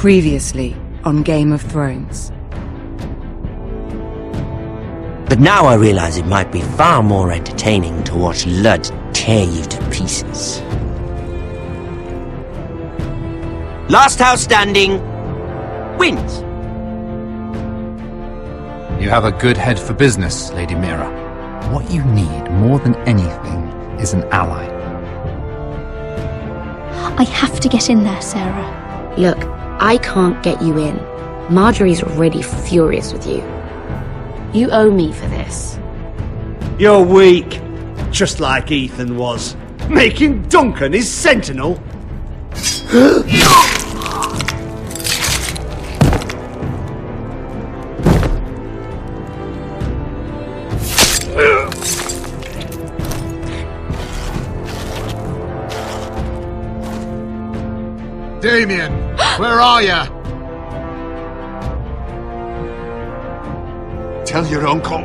Previously on Game of Thrones. But now I realize it might be far more entertaining to watch Lud tear you to pieces. Last house standing wins. You have a good head for business, Lady Mira. What you need more than anything is an ally. I have to get in there, Sarah. Look, I can't get you in. Marjorie's already furious with you. You owe me for this. You're weak. Just like Ethan was. Making Duncan his sentinel. Damien, where are ya? Tell your uncle.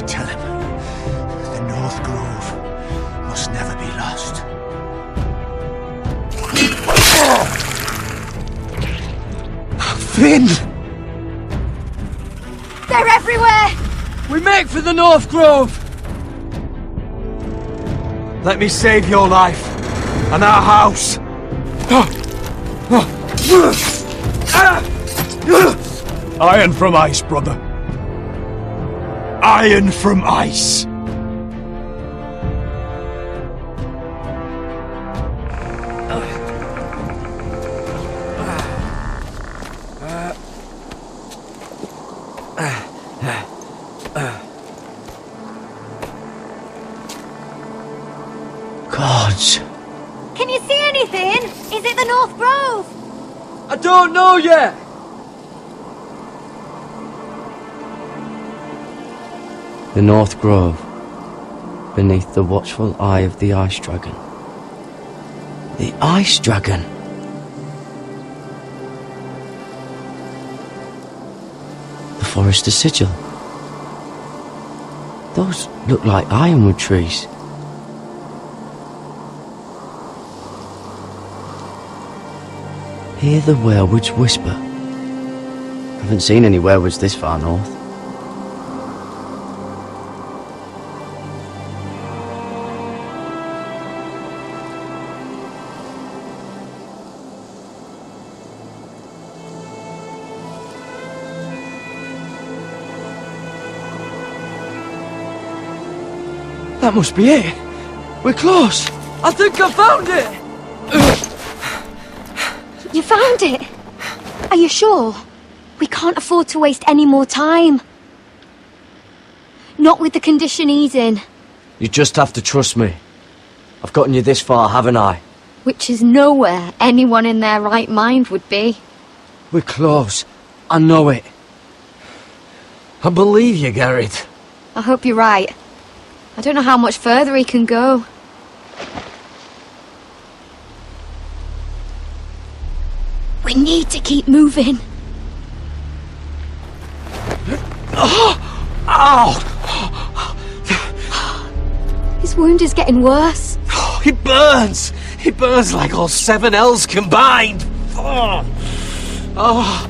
Tell him the North Grove must never be lost. Finn! They're everywhere! We make for the North Grove! Let me save your life and our house. Iron from ice, brother. Iron from ice. Gods. Can you see anything? Is it the North Grove? I don't know yet. The North Grove, beneath the watchful eye of the Ice Dragon. The Ice Dragon. The Forester's Sigil. Those look like ironwood trees. Hear the werewoods whisper. Haven't seen any werewoods this far north. That must be it. We're close. I think I found it. You found it? Are you sure? We can't afford to waste any more time. Not with the condition he's in. You just have to trust me. I've gotten you this far, haven't I? Which is nowhere anyone in their right mind would be. We're close. I know it. I believe you, Garrett. I hope you're right. I don't know how much further he can go. We need to keep moving. Ow! His wound is getting worse. He burns! He burns like all 7 L's combined! Oh.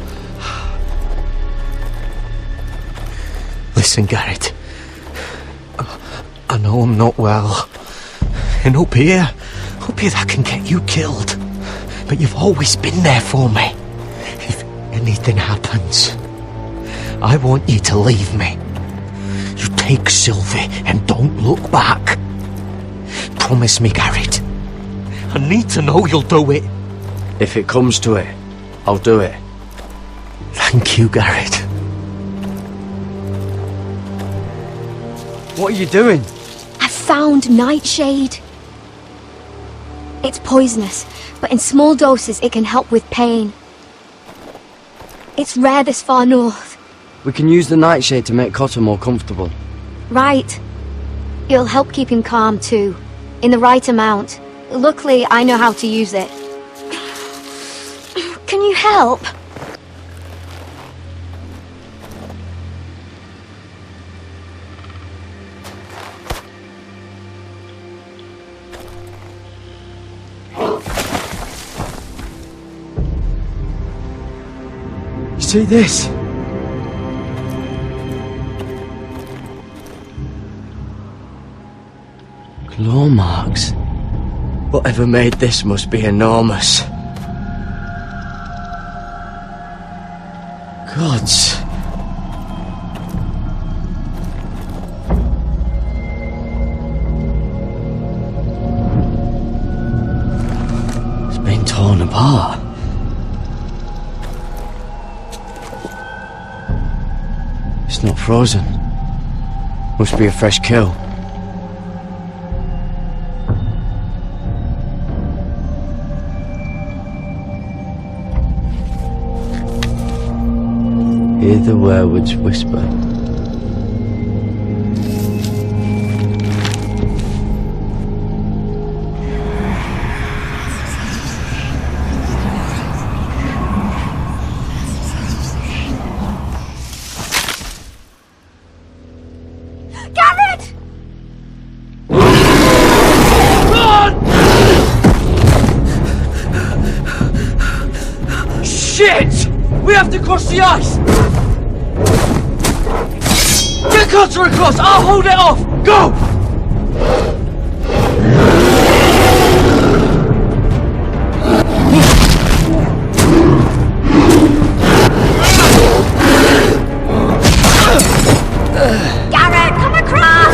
Listen, Garrett. I know I'm not well. And up here that can get you killed. But you've always been there for me. If anything happens, I want you to leave me. You take Sylvie and don't look back. Promise me, Garrett. I need to know you'll do it. If it comes to it, I'll do it. Thank you, Garrett. What are you doing? I found Nightshade. It's poisonous, but in small doses it can help with pain. It's rare this far north. We can use the nightshade to make Cotter more comfortable. Right. It'll help keep him calm too, in the right amount. Luckily, I know how to use it. Can you help? See this? Claw marks. Whatever made this must be enormous. Gods. It's been torn apart. It's not frozen. Must be a fresh kill. Hear the werewolves whisper. Garrett! Shit! We have to cross the ice! Get Cutter across! I'll hold it off! Go! Garrett, come across!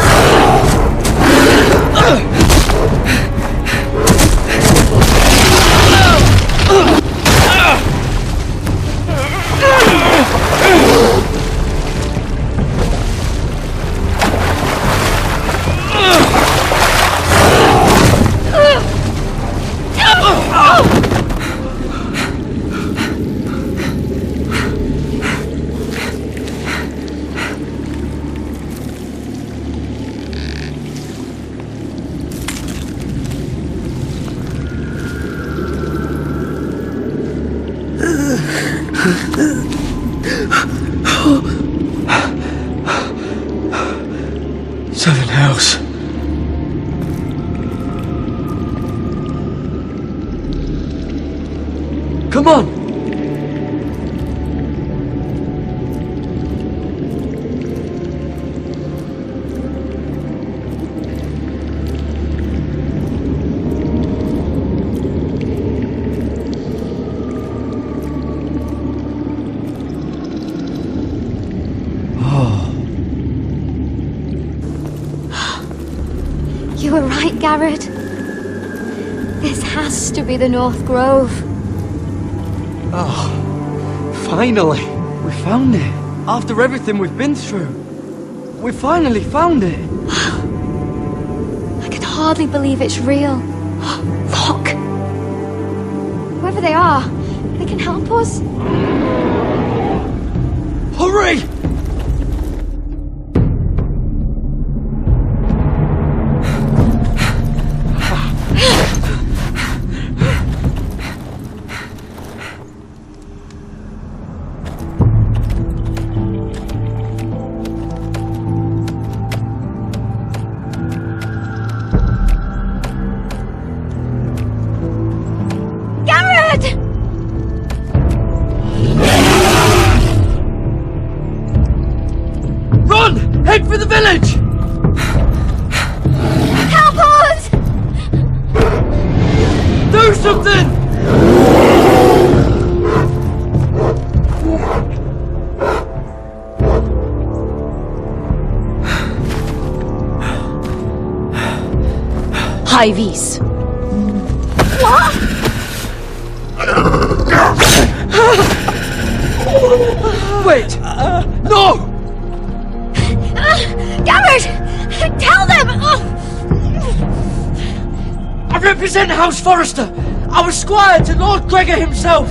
Seven hells. Come on! You were right, Garrett. This has to be the North Grove. Oh, finally! We found it. After everything we've been through. We finally found it. I can hardly believe it's real. Look! Whoever they are, they can help us. Hurry! Head for the village! Help us! Do something! Hivies. What? Wait! No! Garrett! Tell them! I represent House Forrester! I was squire to Lord Gregor himself!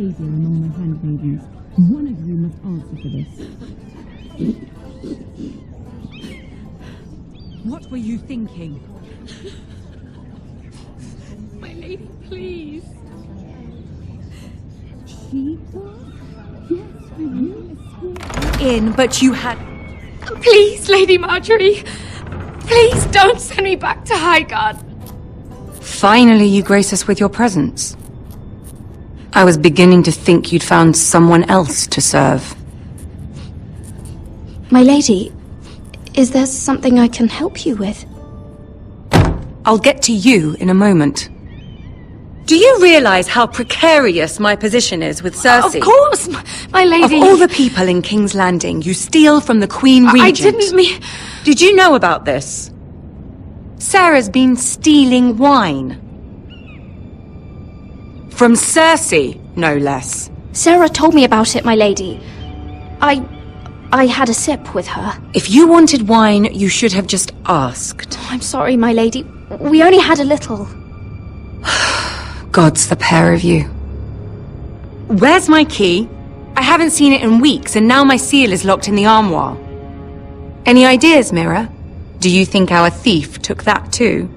behavior among my handmaidens. One of you must answer for this. What were you thinking? My lady, please. She was? Yes, for you escaped. In, but you had... Please, Lady Marjorie. Please don't send me back to Highgarden. Finally you grace us with your presence. I was beginning to think you'd found someone else to serve. My lady, is there something I can help you with? I'll get to you in a moment. Do you realize how precarious my position is with Cersei? Of course, my lady. Of all the people in King's Landing, you steal from the Queen Regent. I didn't mean... Did you know about this? Sarah's been stealing wine. From Cersei, no less. Sarah told me about it, my lady. I had a sip with her. If you wanted wine, you should have just asked. I'm sorry, my lady. We only had a little. Gods, the pair of you. Where's my key? I haven't seen it in weeks, and now my seal is locked in the armoire. Any ideas, Mira? Do you think our thief took that too?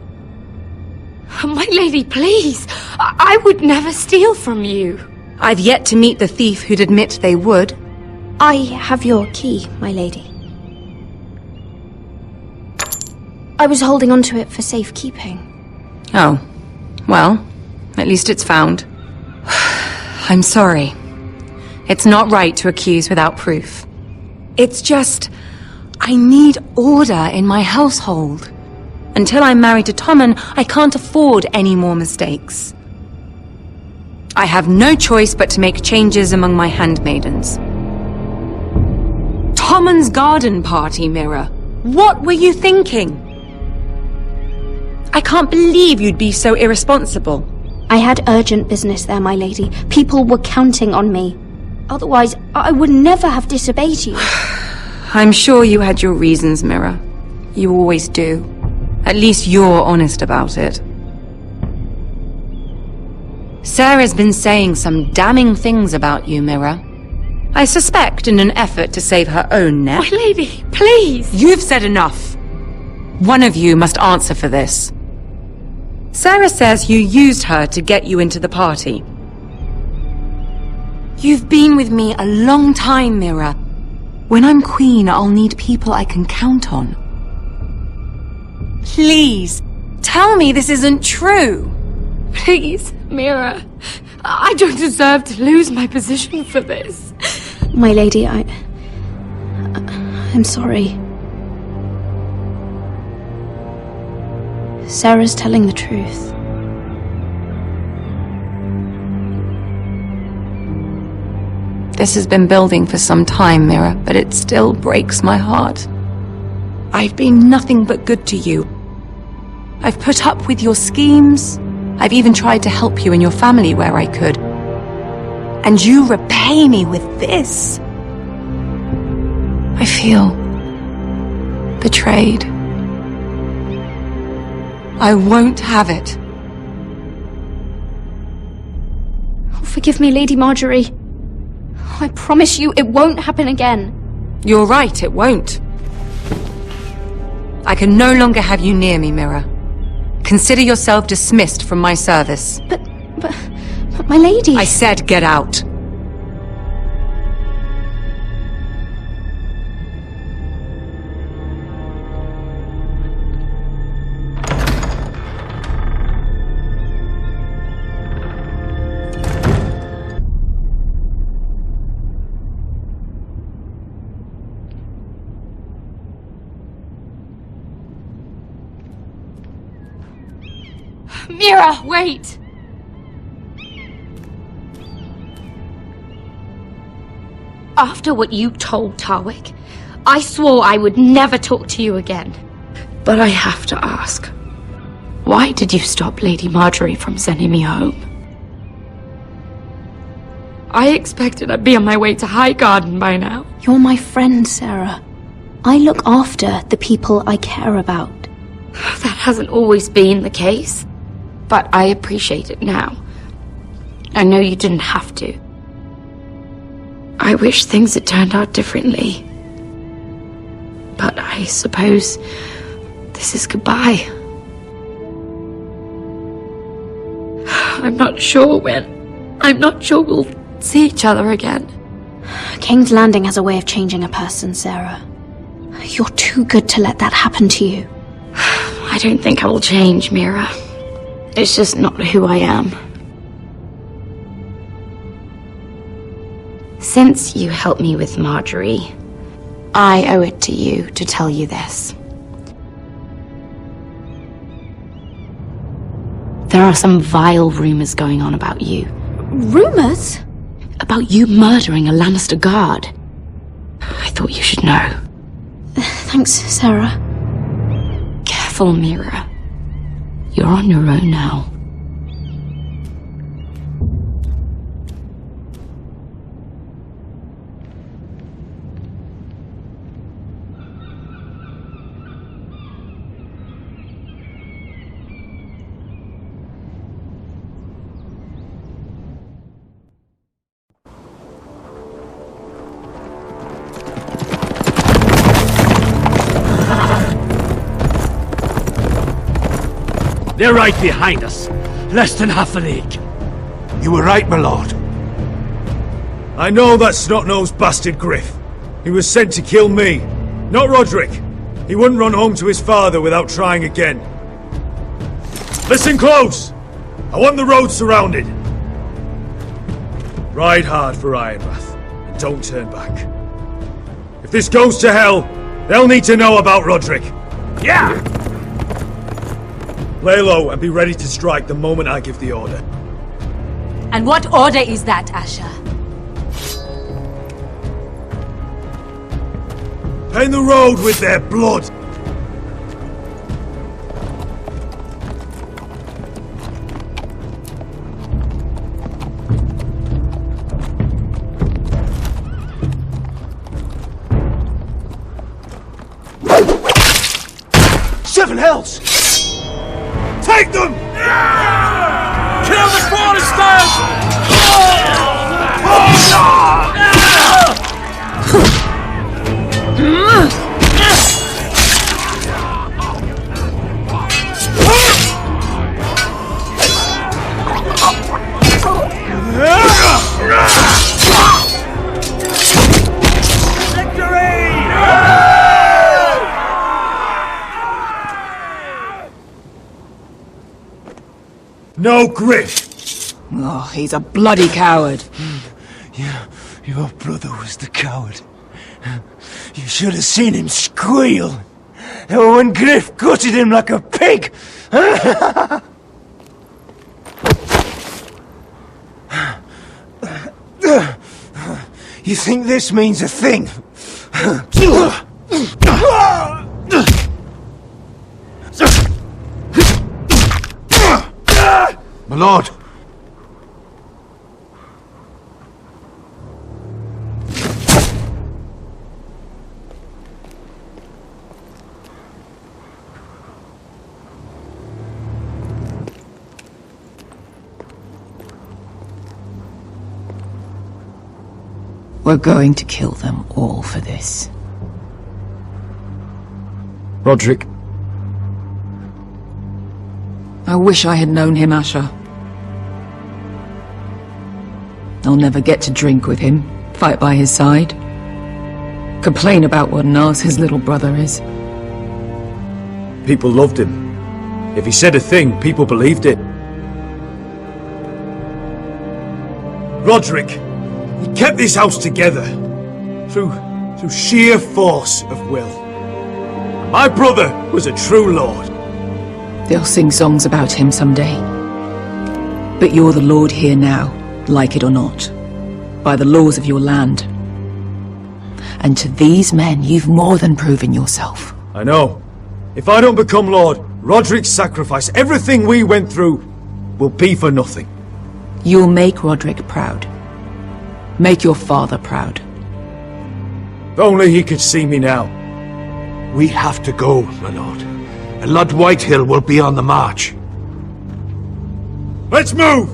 My lady, please. I would never steal from you. I've yet to meet the thief who'd admit they would. I have your key, my lady. I was holding on to it for safekeeping. Oh. Well, at least it's found. I'm sorry. It's not right to accuse without proof. It's just... I need order in my household. Until I'm married to Tommen, I can't afford any more mistakes. I have no choice but to make changes among my handmaidens. Tommen's garden party, Mira. What were you thinking? I can't believe you'd be so irresponsible. I had urgent business there, my lady. People were counting on me. Otherwise, I would never have disobeyed you. I'm sure you had your reasons, Mira. You always do. At least you're honest about it. Sarah's been saying some damning things about you, Mira. I suspect in an effort to save her own neck. My lady, please! You've said enough. One of you must answer for this. Sarah says you used her to get you into the party. You've been with me a long time, Mira. When I'm queen, I'll need people I can count on. Please, tell me this isn't true. Please, Mira. I don't deserve to lose my position for this. My lady, I'm sorry. Sarah's telling the truth. This has been building for some time, Mira, but it still breaks my heart. I've been nothing but good to you. I've put up with your schemes. I've even tried to help you and your family where I could. And you repay me with this. I feel betrayed. I won't have it. Forgive me, Lady Marjorie. I promise you it won't happen again. You're right, it won't. I can no longer have you near me, Mira. Consider yourself dismissed from my service. But my lady... I said get out. Mira, wait! After what you told Tarwick, I swore I would never talk to you again. But I have to ask, why did you stop Lady Marjorie from sending me home? I expected I'd be on my way to Highgarden by now. You're my friend, Sarah. I look after the people I care about. That hasn't always been the case, but I appreciate it now. I know you didn't have to. I wish things had turned out differently. But I suppose this is goodbye. I'm not sure when. I'm not sure we'll see each other again. King's Landing has a way of changing a person, Sarah. You're too good to let that happen to you. I don't think I will change, Mira. It's just not who I am. Since you helped me with Marjorie, I owe it to you to tell you this. There are some vile rumors going on about you. Rumors? About you murdering a Lannister guard. I thought you should know. Thanks, Sarah. Careful, Mira. You're on your own now. They're right behind us. Less than half a league. You were right, my lord. I know that snot-nosed bastard Griff. He was sent to kill me, not Rodrik. He wouldn't run home to his father without trying again. Listen close! I want the road surrounded. Ride hard for Ironrath, and don't turn back. If this goes to hell, they'll need to know about Rodrik. Yeah! Lay low and be ready to strike the moment I give the order. And what order is that, Asher? Paint the road with their blood! Seven hells! Take them! Kill the Foresters! No Griff! Oh, he's a bloody coward. Yeah, your brother was the coward. You should have seen him squeal when Griff gutted him like a pig. You think this means a thing? My lord! We're going to kill them all for this. Rodrik. I wish I had known him, Asher. I'll never get to drink with him, fight by his side, complain about what an arse his little brother is. People loved him. If he said a thing, people believed it. Rodrik, he kept this house together through sheer force of will. And my brother was a true lord. They'll sing songs about him someday. But you're the lord here now, like it or not, by the laws of your land. And to these men, you've more than proven yourself. I know. If I don't become lord, Rodrik's sacrifice, everything we went through, will be for nothing. You'll make Rodrik proud. Make your father proud. If only he could see me now. We have to go, my lord. And Lord Whitehill will be on the march. Let's move!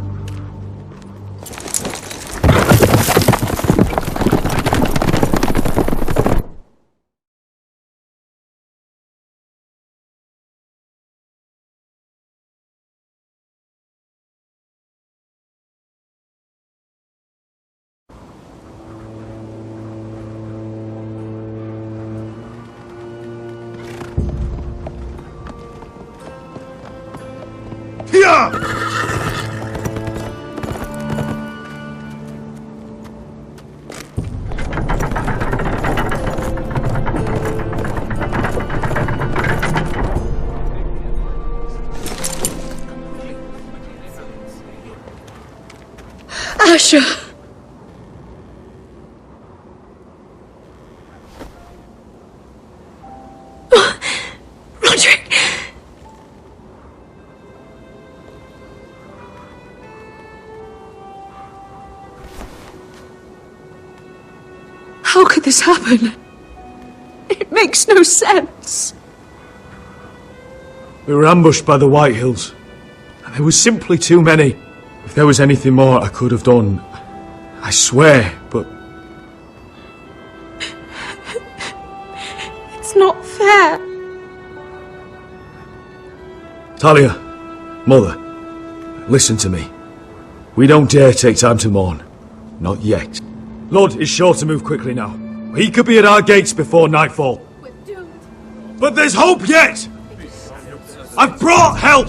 Talia! Asher! Rodrik! How could this happen? It makes no sense. We were ambushed by the Whitehills, and there was simply too many. If there was anything more I could have done, I swear, but... It's not fair. Talia, Mother, listen to me. We don't dare take time to mourn. Not yet. Lord is sure to move quickly now. He could be at our gates before nightfall. But there's hope yet! I've brought help!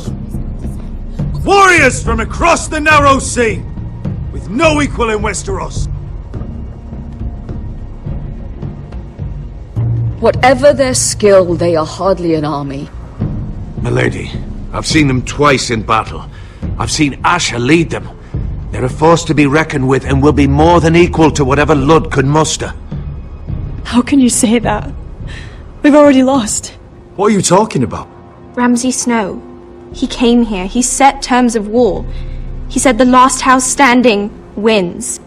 Warriors from across the narrow sea, with no equal in Westeros. Whatever their skill, they are hardly an army. Milady, I've seen them twice in battle. I've seen Asher lead them. They're a force to be reckoned with and will be more than equal to whatever Lud could muster. How can you say that? We've already lost. What are you talking about? Ramsay Snow. He came here. He set terms of war. He said the last house standing wins.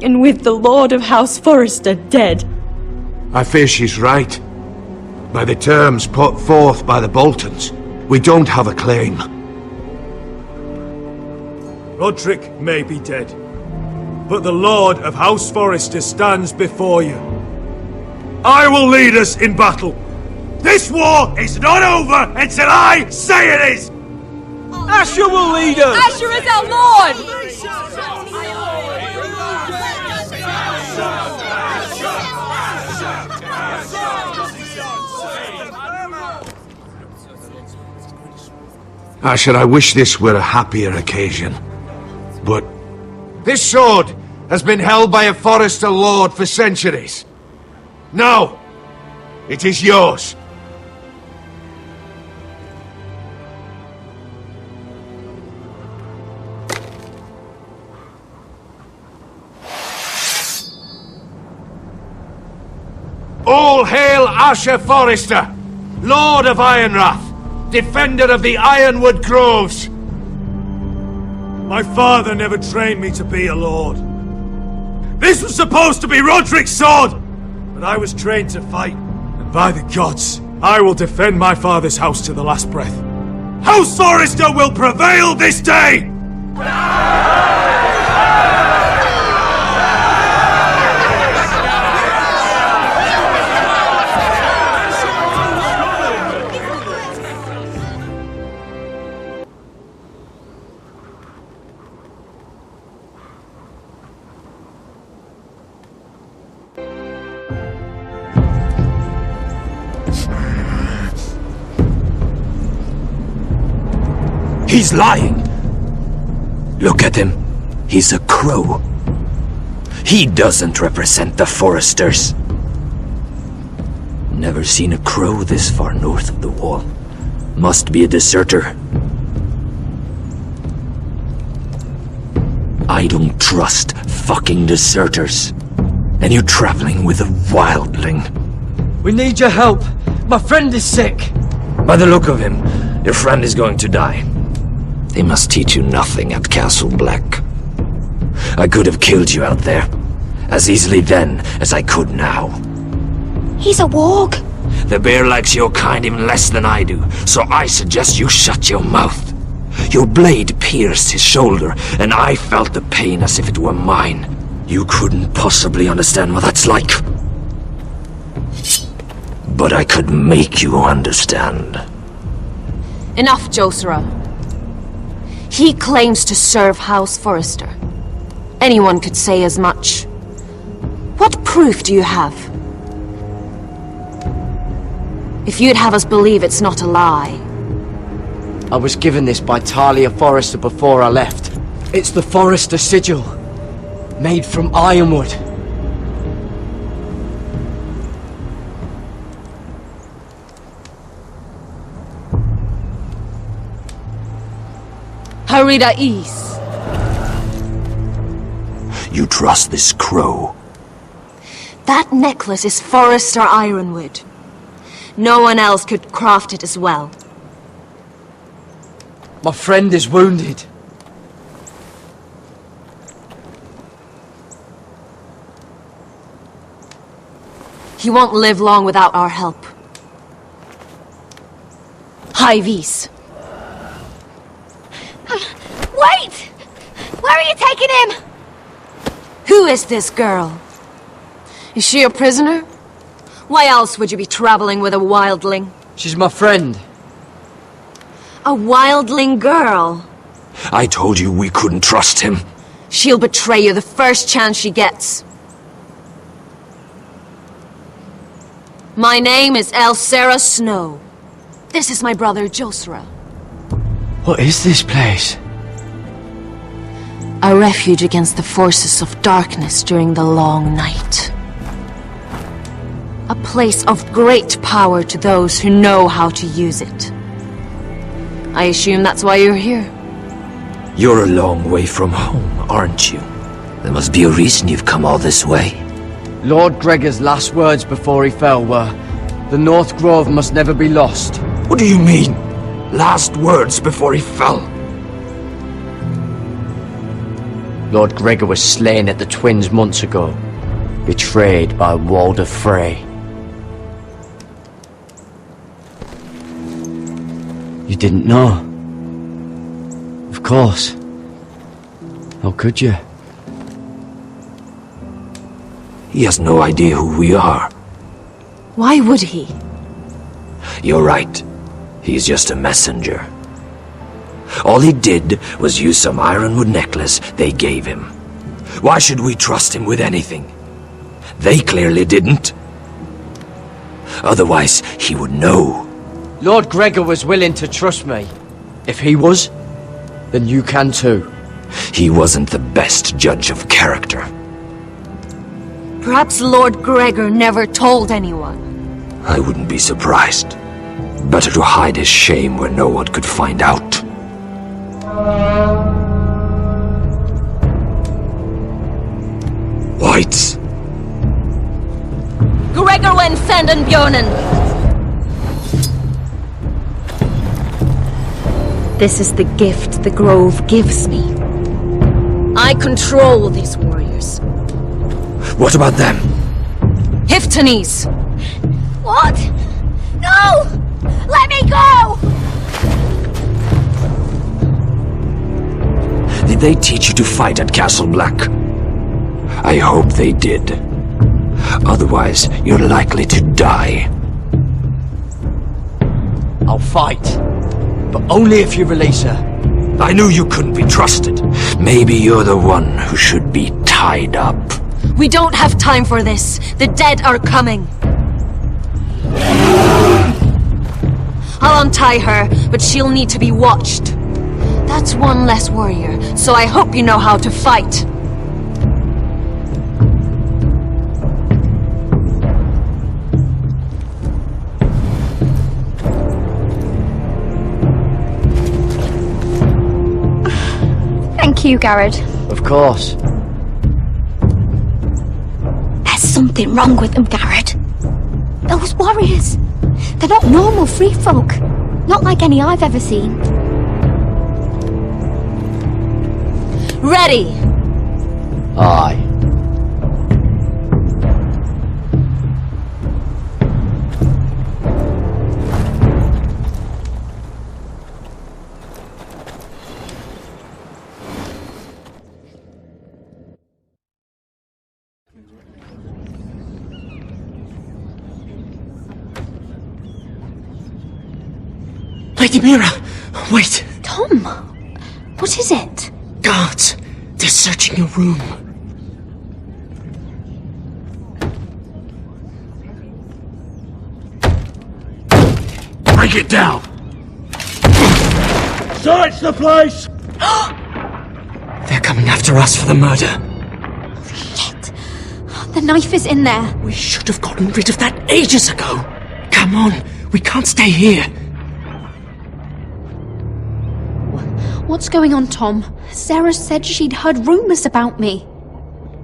And with the Lord of House Forrester dead. I fear she's right. By the terms put forth by the Boltons, we don't have a claim. Rodrik may be dead, but the Lord of House Forrester stands before you. I will lead us in battle. This war is not over until I say it is! Asher will lead us! Asher is our Lord! Asher, I wish this were a happier occasion. But this sword has been held by a Forrester Lord for centuries. Now, it is yours. All hail Asher Forrester, Lord of Ironrath, defender of the Ironwood Groves. My father never trained me to be a lord. This was supposed to be Rodrik's sword, but I was trained to fight. And by the gods, I will defend my father's house to the last breath. House Forrester will prevail this day! He's lying! Look at him. He's a crow. He doesn't represent the Foresters. Never seen a crow this far north of the wall. Must be a deserter. I don't trust fucking deserters. And you're traveling with a wildling. We need your help. My friend is sick. By the look of him, your friend is going to die. They must teach you nothing at Castle Black. I could have killed you out there, as easily then as I could now. He's a warg. The bear likes your kind even less than I do, so I suggest you shut your mouth. Your blade pierced his shoulder, and I felt the pain as if it were mine. You couldn't possibly understand what that's like. But I could make you understand. Enough, Josera. He claims to serve House Forrester. Anyone could say as much. What proof do you have? If you'd have us believe it's not a lie, I was given this by Talia Forrester before I left. It's the Forrester sigil, made from ironwood. Harida East. You trust this crow? That necklace is Forrester ironwood. No one else could craft it as well. My friend is wounded. He won't live long without our help. High Vis. Wait! Where are you taking him? Who is this girl? Is she a prisoner? Why else would you be traveling with a wildling? She's my friend. A wildling girl? I told you we couldn't trust him. She'll betray you the first chance she gets. My name is Elsera Snow. This is my brother Josra. What is this place? A refuge against the forces of darkness during the long night. A place of great power to those who know how to use it. I assume that's why you're here. You're a long way from home, aren't you? There must be a reason you've come all this way. Lord Gregor's last words before he fell were, "The North Grove must never be lost." What do you mean? Last words before he fell? Lord Gregor was slain at the Twins months ago, betrayed by Walder Frey. You didn't know? Of course. How could you? He has no idea who we are. Why would he? You're right. He's just a messenger. All he did was use some ironwood necklace they gave him. Why should we trust him with anything? They clearly didn't. Otherwise, he would know. Lord Gregor was willing to trust me. If he was, then you can too. He wasn't the best judge of character. Perhaps Lord Gregor never told anyone. I wouldn't be surprised. Better to hide his shame where no one could find out. Whites! Gregor wen senden Björnen! This is the gift the Grove gives me. I control these warriors. What about them? Hiftanes! What? No! Let me go! Did they teach you to fight at Castle Black? I hope they did. Otherwise, you're likely to die. I'll fight. But only if you release her. I knew you couldn't be trusted. Maybe you're the one who should be tied up. We don't have time for this. The dead are coming. I'll untie her, but she'll need to be watched. That's one less warrior, so I hope you know how to fight. Thank you, Garrett. Of course. There's something wrong with them, Garrett. Those warriors. They're not normal free folk. Not like any I've ever seen. Ready! Aye. Lady Mira, wait. Tom, what is it? Guards, they're searching your room. Break it down! Search the place! They're coming after us for the murder. Shit. The knife is in there. We should have gotten rid of that ages ago. Come on, we can't stay here. What's going on, Tom? Sarah said she'd heard rumours about me.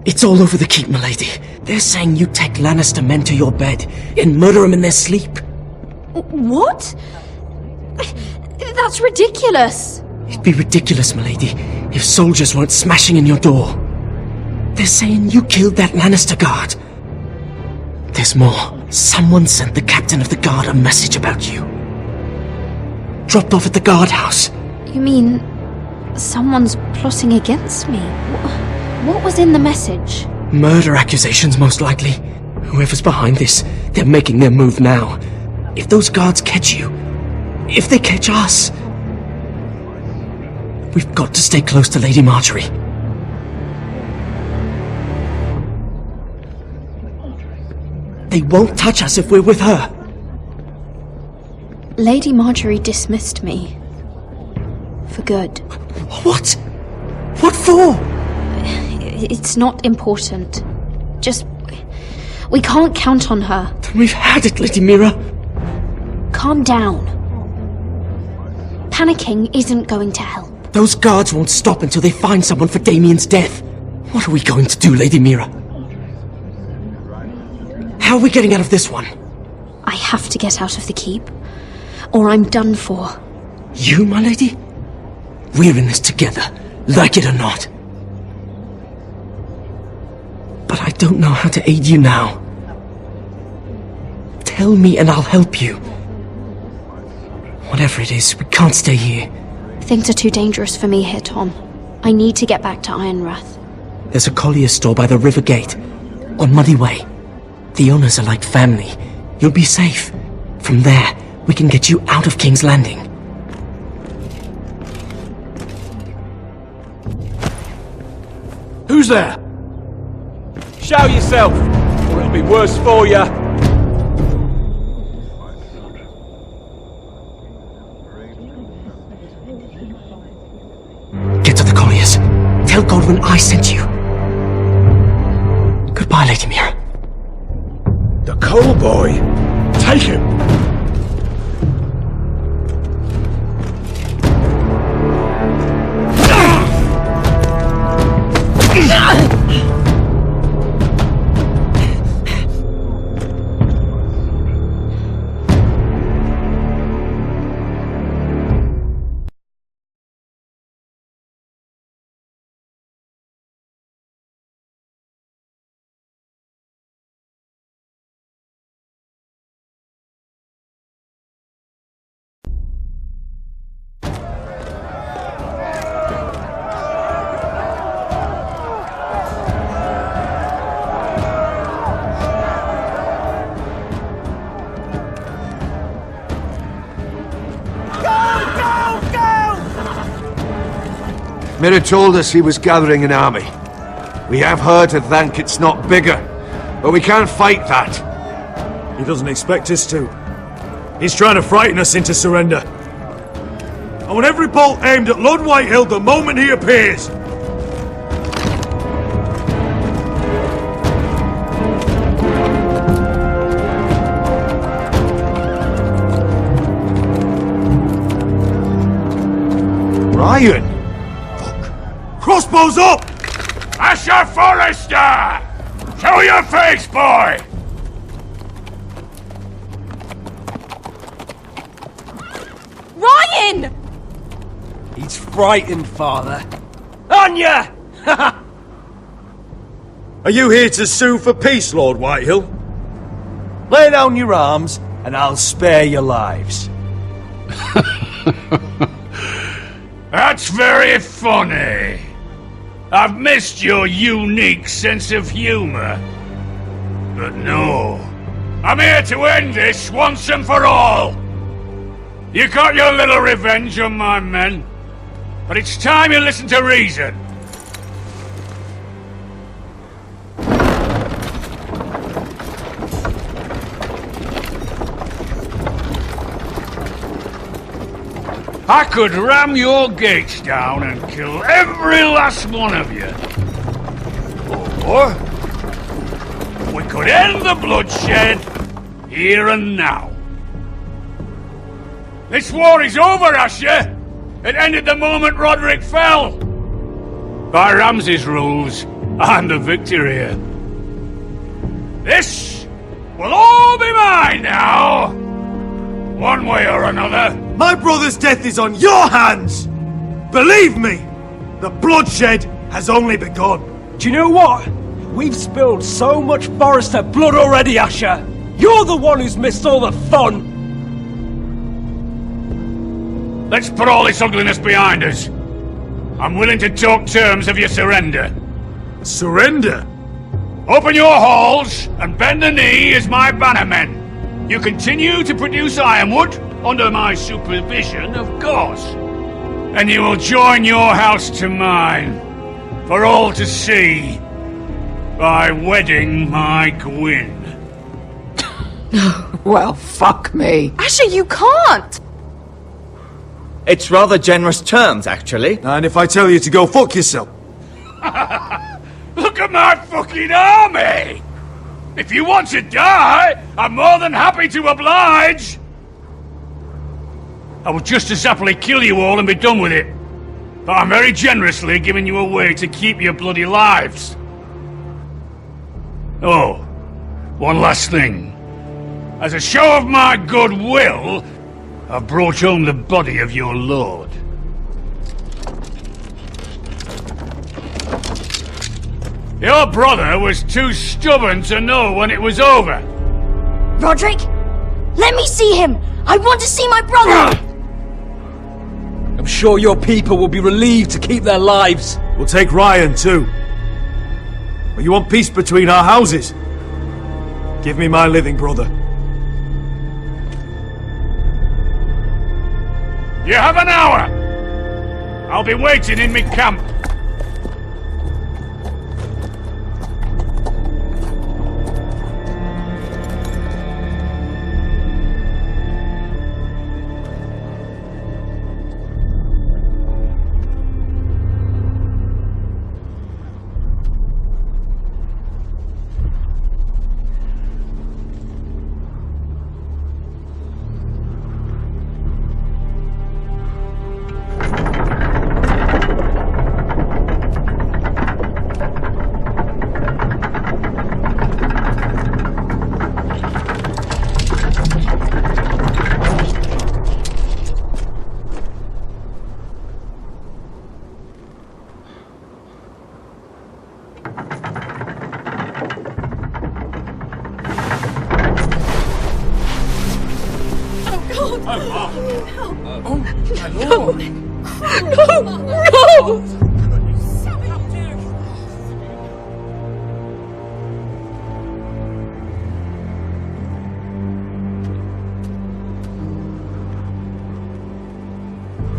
It's all over the keep, milady. They're saying you take Lannister men to your bed and murder them in their sleep. What? That's ridiculous. It'd be ridiculous, milady, if soldiers weren't smashing in your door. They're saying you killed that Lannister guard. There's more. Someone sent the captain of the guard a message about you. Dropped off at the guardhouse. You mean someone's plotting against me? What was in the message? Murder accusations, most likely. Whoever's behind this, they're making their move now. If those guards catch you, if they catch us, we've got to stay close to Lady Marjorie. They won't touch us if we're with her. Lady Marjorie dismissed me. For good. What? What for? It's not important. Just... we can't count on her. Then we've had it, Lady Mira. Calm down. Panicking isn't going to help. Those guards won't stop until they find someone for Damien's death. What are we going to do, Lady Mira? How are we getting out of this one? I have to get out of the keep, or I'm done for. You, my lady? We're in this together, like it or not. But I don't know how to aid you now. Tell me and I'll help you. Whatever it is, we can't stay here. Things are too dangerous for me here, Tom. I need to get back to Ironrath. There's a collier's store by the river gate, on Muddy Way. The owners are like family. You'll be safe. From there, we can get you out of King's Landing. Who's there? Show yourself, or it'll be worse for you. Get to the colliers. Tell Godwin I sent you. Goodbye, Lady Mira. The coal boy. Take him. Mira told us he was gathering an army. We have her to thank it's not bigger, but we can't fight that. He doesn't expect us to. He's trying to frighten us into surrender. I want every bolt aimed at Lord Whitehill the moment he appears. Ryan! Crossbows up! Asher Forrester! Show your face, boy! Ryan! He's frightened, father. On ya! Are you here to sue for peace, Lord Whitehill? Lay down your arms, and I'll spare your lives. That's very funny. I've missed your unique sense of humor. But no, I'm here to end this once and for all. You got your little revenge on my men, but it's time you listen to reason. I could ram your gates down and kill every last one of you. Or we could end the bloodshed here and now. This war is over, Asher. It ended the moment Rodrik fell. By Ramsay's rules, I'm the victor here. This will all be mine now, one way or another. My brother's death is on your hands! Believe me, the bloodshed has only begun. Do you know what? We've spilled so much Forrester blood already, Asher. You're the one who's missed all the fun. Let's put all this ugliness behind us. I'm willing to talk terms of your surrender. Surrender? Open your halls and bend the knee as my bannermen. You continue to produce ironwood, under my supervision, of course. And you will join your house to mine, for all to see, by wedding my Gwyn. Well, fuck me. Asher, you can't! It's rather generous terms, actually. And if I tell you to go fuck yourself? Look at my fucking army! If you want to die, I'm more than happy to oblige! I would just as happily kill you all and be done with it. But I'm very generously giving you a way to keep your bloody lives. Oh, one last thing. As a show of my goodwill, I've brought home the body of your lord. Your brother was too stubborn to know when it was over. Rodrik, let me see him! I want to see my brother! I'm sure your people will be relieved to keep their lives. We'll take Ryan too. But you want peace between our houses? Give me my living brother. You have an hour! I'll be waiting in me camp.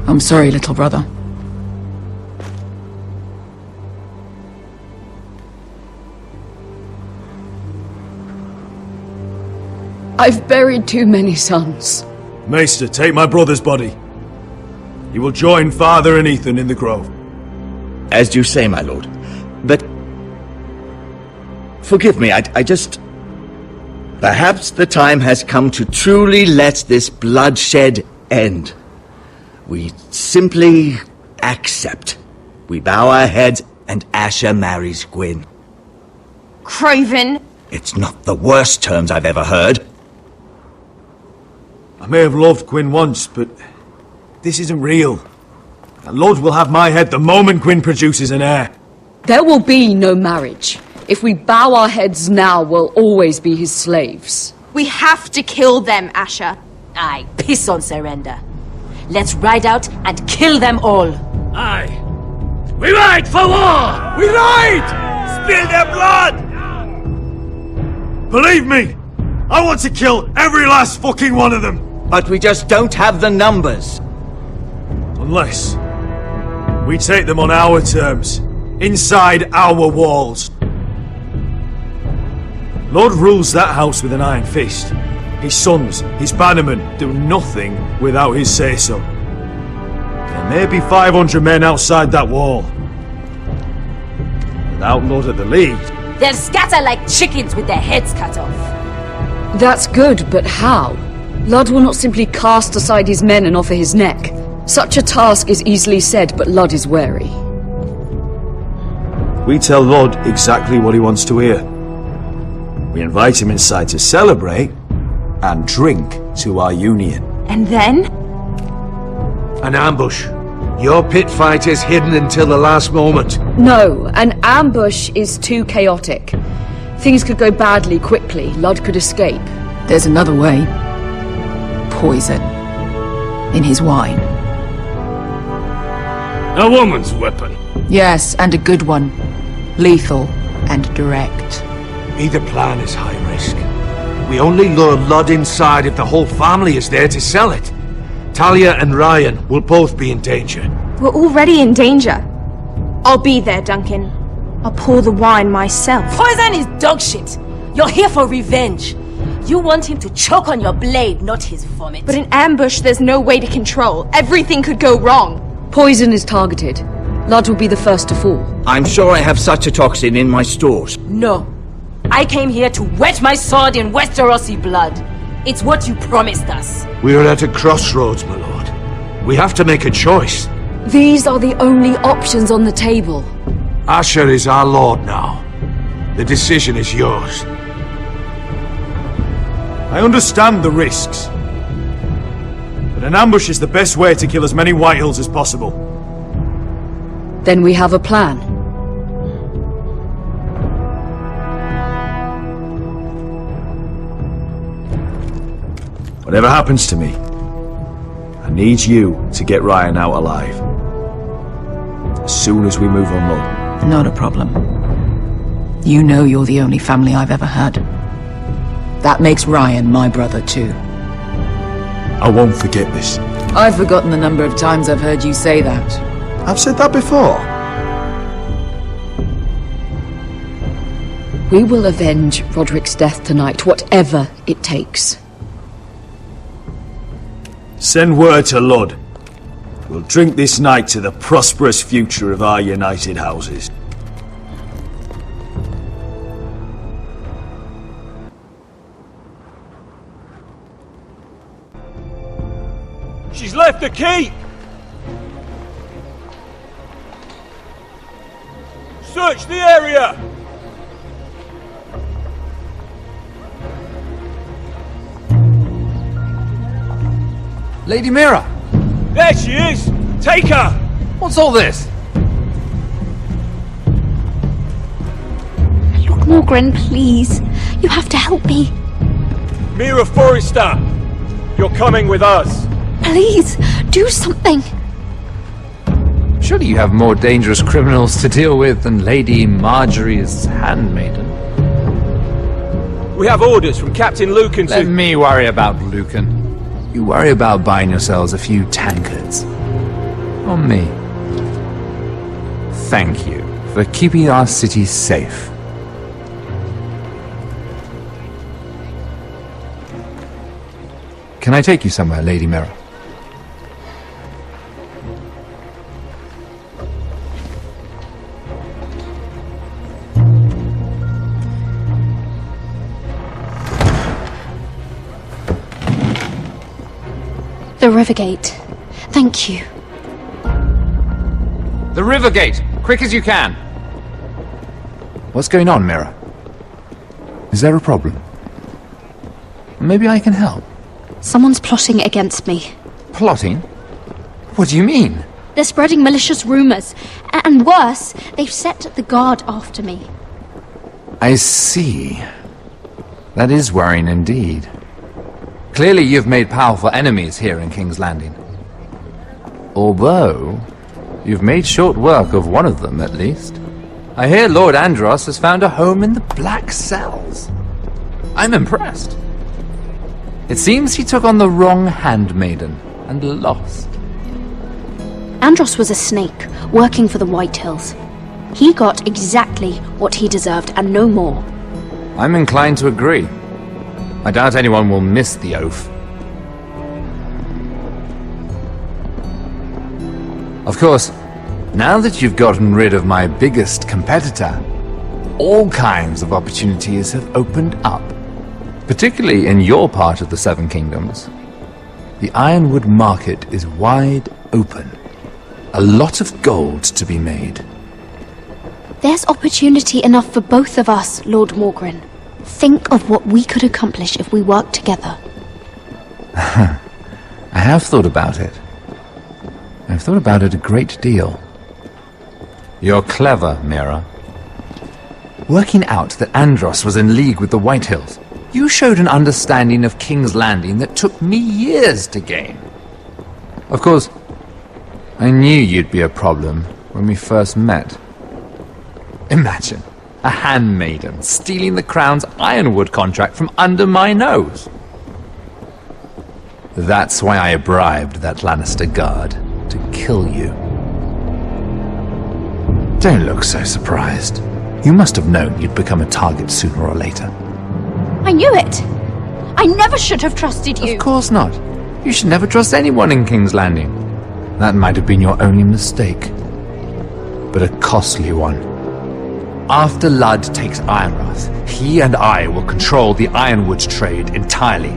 I'm sorry, little brother. I've buried too many sons. Maester, take my brother's body. You will join Father and Ethan in the grove. As you say, my lord. But... forgive me, I just... Perhaps the time has come to truly let this bloodshed end. We simply accept. We bow our heads and Asher marries Gwyn. Craven! It's not the worst terms I've ever heard. I may have loved Gwyn once, but this isn't real. And Lord will have my head the moment Gwyn produces an heir. There will be no marriage. If we bow our heads now, we'll always be his slaves. We have to kill them, Asher. Aye, piss on surrender. Let's ride out and kill them all. Aye. We ride for war! We ride! Spill their blood! Believe me, I want to kill every last fucking one of them. But we just don't have the numbers. Unless we take them on our terms, inside our walls. Lord rules that house with an iron fist. His sons, his bannermen, do nothing without his say-so. Maybe 500 men outside that wall. Without Lord at the lead. They'll scatter like chickens with their heads cut off. That's good, but how? Lud will not simply cast aside his men and offer his neck. Such a task is easily said, but Lud is wary. We tell Lord exactly what he wants to hear. We invite him inside to celebrate and drink to our union. And then? An ambush. Your pit fight is hidden until the last moment. No, an ambush is too chaotic. Things could go badly quickly. Lud could escape. There's another way. Poison. In his wine. A woman's weapon. Yes, and a good one. Lethal and direct. Either plan is high risk. We only lure Lud inside if the whole family is there to sell it. Talia and Ryan will both be in danger. We're already in danger. I'll be there, Duncan. I'll pour the wine myself. Poison is dog shit. You're here for revenge. You want him to choke on your blade, not his vomit. But in ambush, there's no way to control. Everything could go wrong. Poison is targeted. Lud will be the first to fall. I'm sure I have such a toxin in my stores. No. I came here to wet my sword in Westerosi blood. It's what you promised us. We're at a crossroads, my lord. We have to make a choice. These are the only options on the table. Asher is our lord now. The decision is yours. I understand the risks. But an ambush is the best way to kill as many Whitehills as possible. Then we have a plan. Whatever happens to me, I need you to get Ryan out alive. As soon as we move on Lord. Not a problem. You know you're the only family I've ever had. That makes Ryan my brother too. I won't forget this. I've forgotten the number of times I've heard you say that. I've said that before. We will avenge Rodrik's death tonight, whatever it takes. Send word to Lud. We'll drink this night to the prosperous future of our united houses. She's left the keep! Search the area! Lady Mira! There she is! Take her! What's all this? Lord Morgren, please. You have to help me. Mira Forrester! You're coming with us! Please, do something. Surely you have more dangerous criminals to deal with than Lady Marjorie's handmaiden. We have orders from Captain Lucan to... Let me worry about Lucan. You worry about buying yourselves a few tankards. On me. Thank you for keeping our city safe. Can I take you somewhere, Lady Mira? The Rivergate. Thank you. The Rivergate! Quick as you can! What's going on, Mira? Is there a problem? Maybe I can help. Someone's plotting against me. Plotting? What do you mean? They're spreading malicious rumors. And worse, they've set the guard after me. I see. That is worrying indeed. Clearly you've made powerful enemies here in King's Landing. Although, you've made short work of one of them, at least. I hear Lord Andros has found a home in the Black Cells. I'm impressed. It seems he took on the wrong handmaiden and lost. Andros was a snake, working for the Whitehills. He got exactly what he deserved, and no more. I'm inclined to agree. I doubt anyone will miss the oath. Of course, now that you've gotten rid of my biggest competitor, all kinds of opportunities have opened up. Particularly in your part of the Seven Kingdoms. The Ironwood market is wide open. A lot of gold to be made. There's opportunity enough for both of us, Lord Morgren. Think of what we could accomplish if we worked together. I have thought about it. I've thought about it a great deal. You're clever, Mira. Working out that Andros was in league with the Whitehills, you showed an understanding of King's Landing that took me years to gain. Of course, I knew you'd be a problem when we first met. Imagine a handmaiden stealing the Crown's Ironwood contract from under my nose. That's why I bribed that Lannister guard to kill you. Don't look so surprised. You must have known you'd become a target sooner or later. I knew it! I never should have trusted you! Of course not. You should never trust anyone in King's Landing. That might have been your only mistake. But a costly one. After Ludd takes Ironrath, he and I will control the Ironwood trade entirely.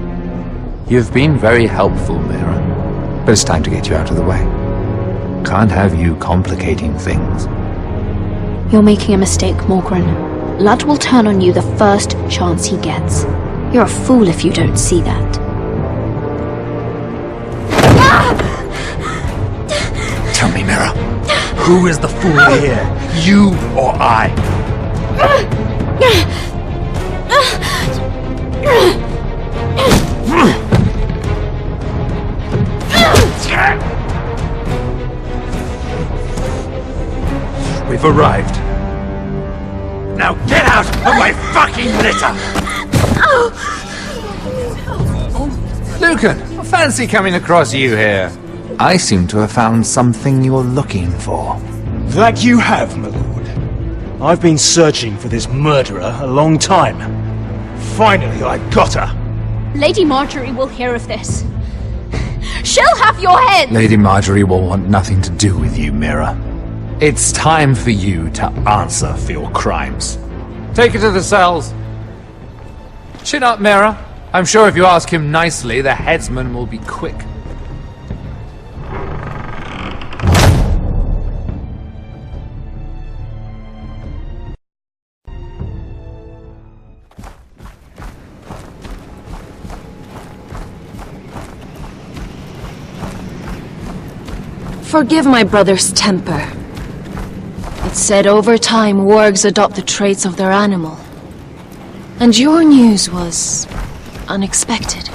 You've been very helpful, Mira. But it's time to get you out of the way. Can't have you complicating things. You're making a mistake, Morgren. Ludd will turn on you the first chance he gets. You're a fool if you don't see that. Tell me, Mira, who is the fool here? You or I? We've arrived. Now get out of my fucking litter! Lucan, I fancy coming across you here. I seem to have found something you're looking for. That you have, my lord. I've been searching for this murderer a long time. Finally, I got her. Lady Marjorie will hear of this. She'll have your head! Lady Marjorie will want nothing to do with you, Mira. It's time for you to answer for your crimes. Take her to the cells. Chin up, Mira. I'm sure if you ask him nicely, the headsman will be quick. Forgive my brother's temper. It's said over time wargs adopt the traits of their animal. And your news was unexpected.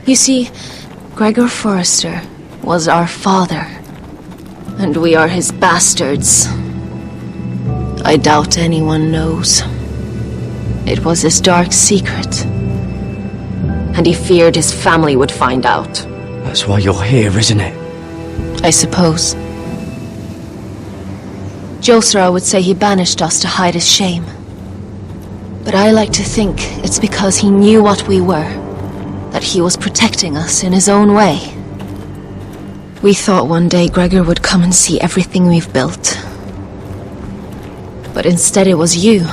You see, Gregor Forrester was our father, and we are his bastards. I doubt anyone knows. It was his dark secret, and he feared his family would find out. That's why you're here, isn't it? I suppose. Josra would say he banished us to hide his shame. But I like to think it's because he knew what we were, that he was protecting us in his own way. We thought one day Gregor would come and see everything we've built. But instead it was you.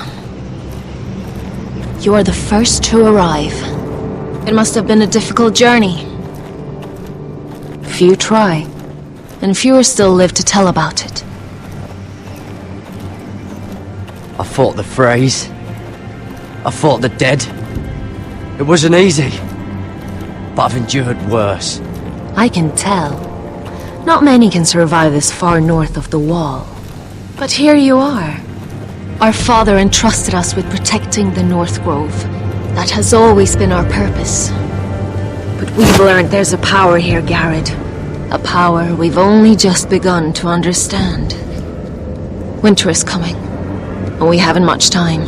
You are the first to arrive. It must have been a difficult journey. Few try, and fewer still live to tell about it. I fought the Freys. I fought the dead. It wasn't easy, but I've endured worse. I can tell. Not many can survive this far north of the Wall. But here you are. Our father entrusted us with protecting the North Grove. That has always been our purpose. But we've learned there's a power here, Garrett. A power we've only just begun to understand. Winter is coming, and we haven't much time.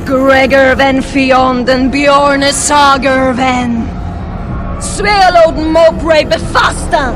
Gregor ven Fionn Bjorn Sager ven Swelod Mowbray befastan.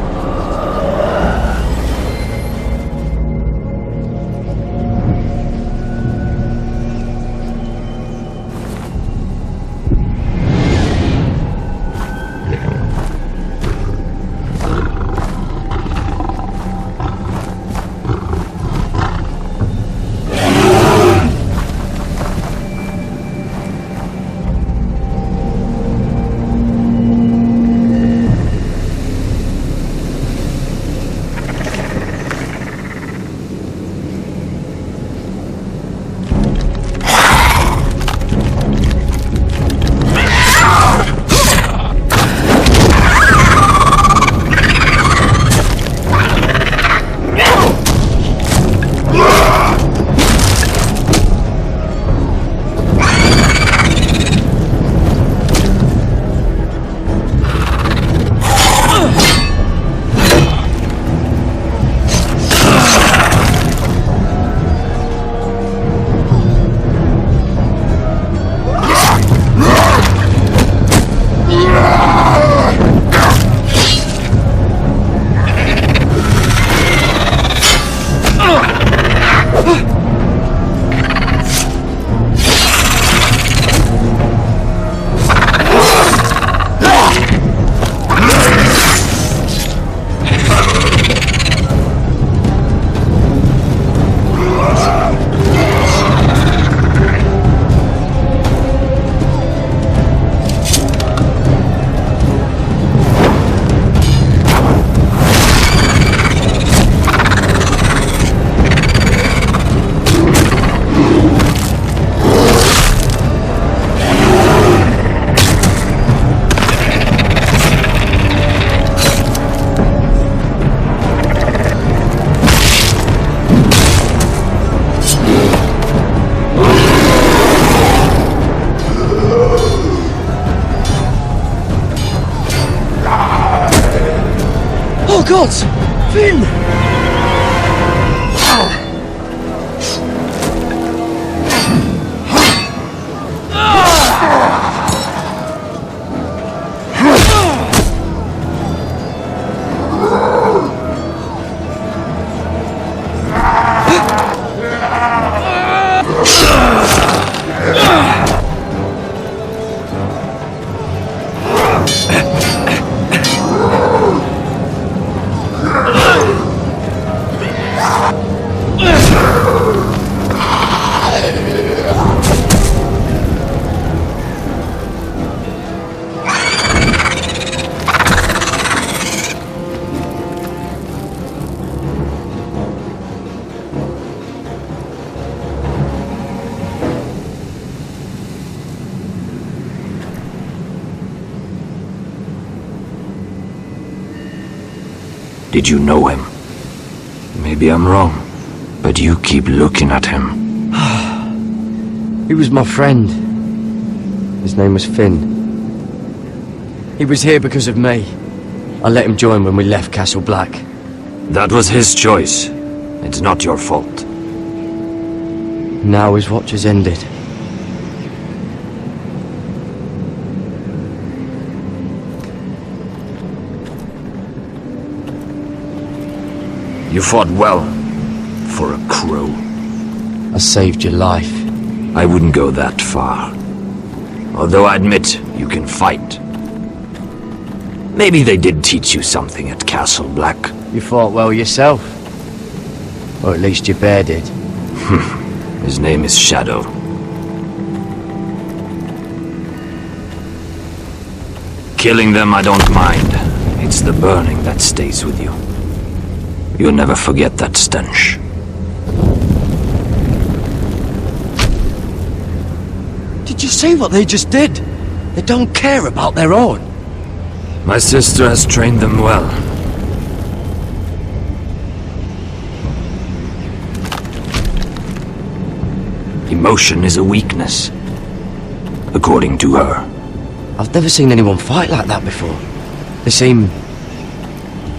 Did you know him? Maybe I'm wrong, but you keep looking at him. He was my friend. His name was Finn. He was here because of me. I let him join when we left Castle Black. That was his choice. It's not your fault. Now his watch has ended. You fought well, for a crow. I saved your life. I wouldn't go that far. Although I admit, you can fight. Maybe they did teach you something at Castle Black. You fought well yourself. Or at least your bear did. His name is Shadow. Killing them I don't mind. It's the burning that stays with you. You'll never forget that stench. Did you see what they just did? They don't care about their own. My sister has trained them well. Emotion is a weakness, according to her. I've never seen anyone fight like that before. They seem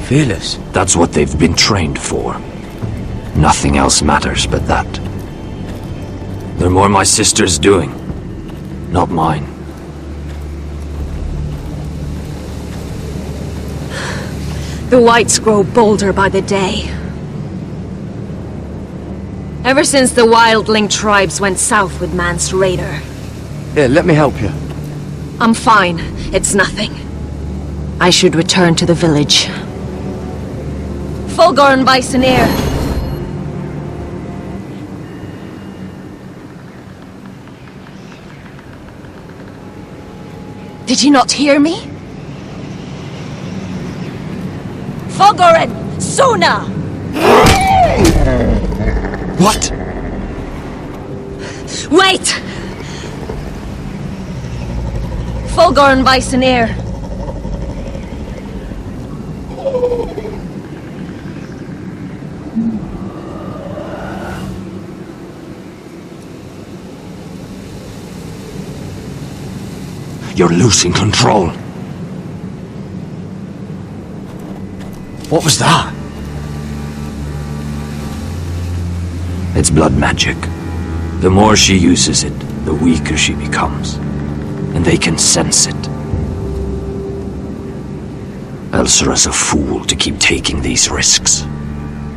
fearless. That's what they've been trained for. Nothing else matters but that. They're more my sister's doing, not mine. The Whites grow bolder by the day. Ever since the wildling tribes went south with Mance Raider. Here, let me help you. I'm fine. It's nothing. I should return to the village. Fulgorn Bisoneer. Did you not hear me? Fulgorn! Suna! What? Wait! Fulgorn Bisoneer. You're losing control. What was that? It's blood magic. The more she uses it, the weaker she becomes. And they can sense it. Elsera's a fool to keep taking these risks.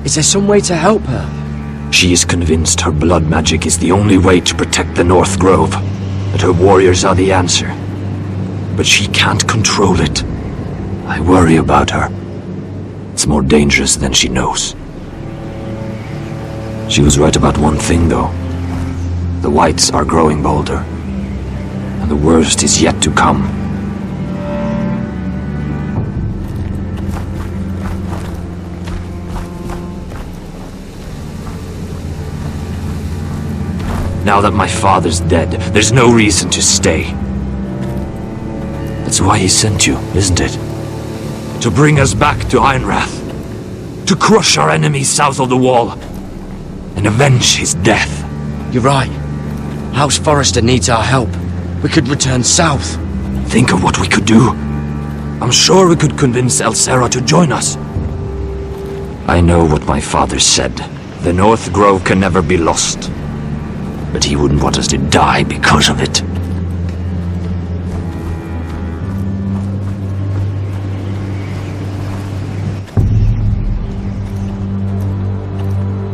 Is there some way to help her? She is convinced her blood magic is the only way to protect the North Grove. That her warriors are the answer. But she can't control it. I worry about her. It's more dangerous than she knows. She was right about one thing, though. The Whites are growing bolder. And the worst is yet to come. Now that my father's dead, there's no reason to stay. That's why he sent you, isn't it? To bring us back to Ironrath. To crush our enemies south of the Wall. And avenge his death. You're right. House Forrester needs our help. We could return south. Think of what we could do. I'm sure we could convince Elsera to join us. I know what my father said. The North Grove can never be lost. But he wouldn't want us to die because of it.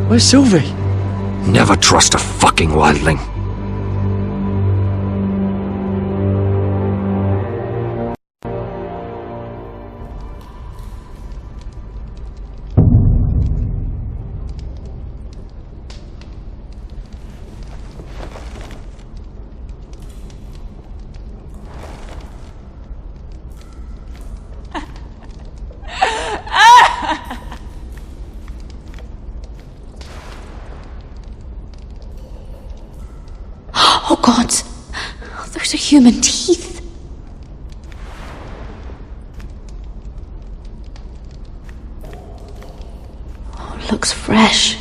Where's Sylvie? Never trust a fucking wildling. Oh God, those are human teeth. fresh.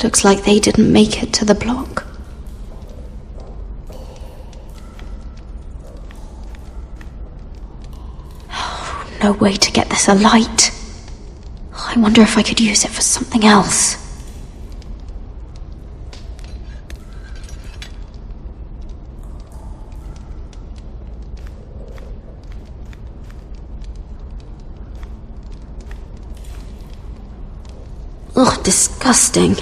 Looks like they didn't make it to the block. No way to get this alight. I wonder if I could use it for something else. Ugh, disgusting.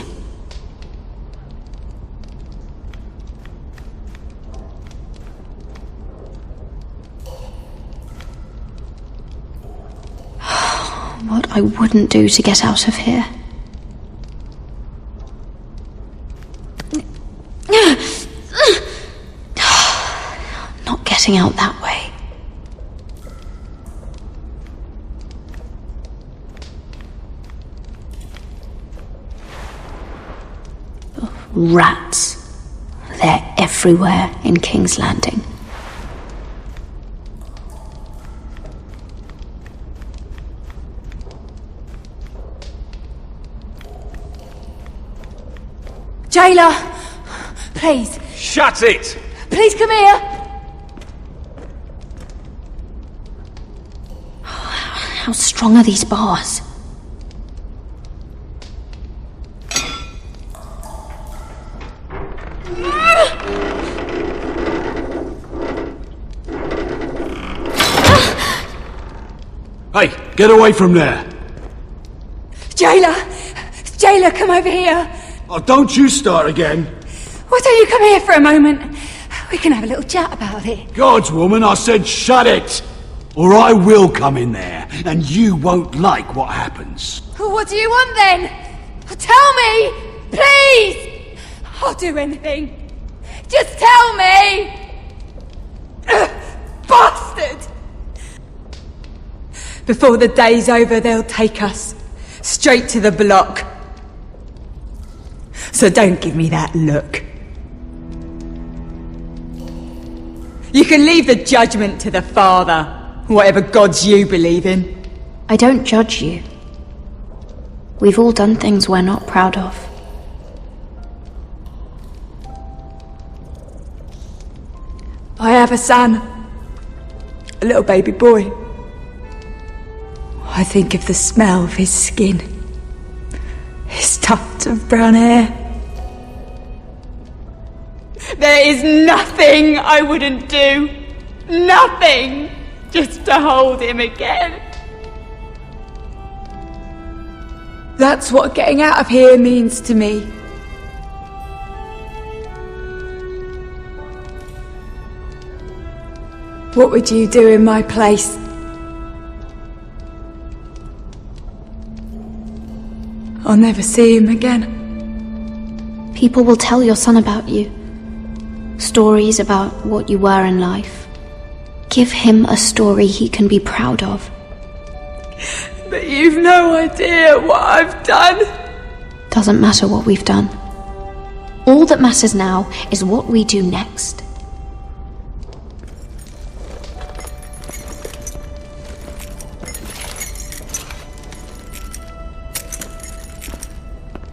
What I wouldn't do to get out of here. Not getting out that way. Rats. They're everywhere in King's Landing. Jailer! Please. Shut it! Please come here! How strong are these bars? Hey, get away from there! Jailer! Jailer, come over here! Oh, don't you start again! Why don't you come here for a moment? We can have a little chat about it. Gods, woman, I said shut it! Or I will come in there, and you won't like what happens. What do you want then? Tell me! Please! I'll do anything. Just tell me! Bastard! Before the day's over, they'll take us straight to the block. So don't give me that look. You can leave the judgment to the Father, whatever gods you believe in. I don't judge you. We've all done things we're not proud of. I have a son. A little baby boy. I think of the smell of his skin. His tuft of brown hair. There is nothing I wouldn't do. Nothing! Just to hold him again. That's what getting out of here means to me. What would you do in my place? I'll never see him again. People will tell your son about you. Stories about what you were in life. Give him a story he can be proud of. But you've no idea what I've done. Doesn't matter what we've done. All that matters now is what we do next.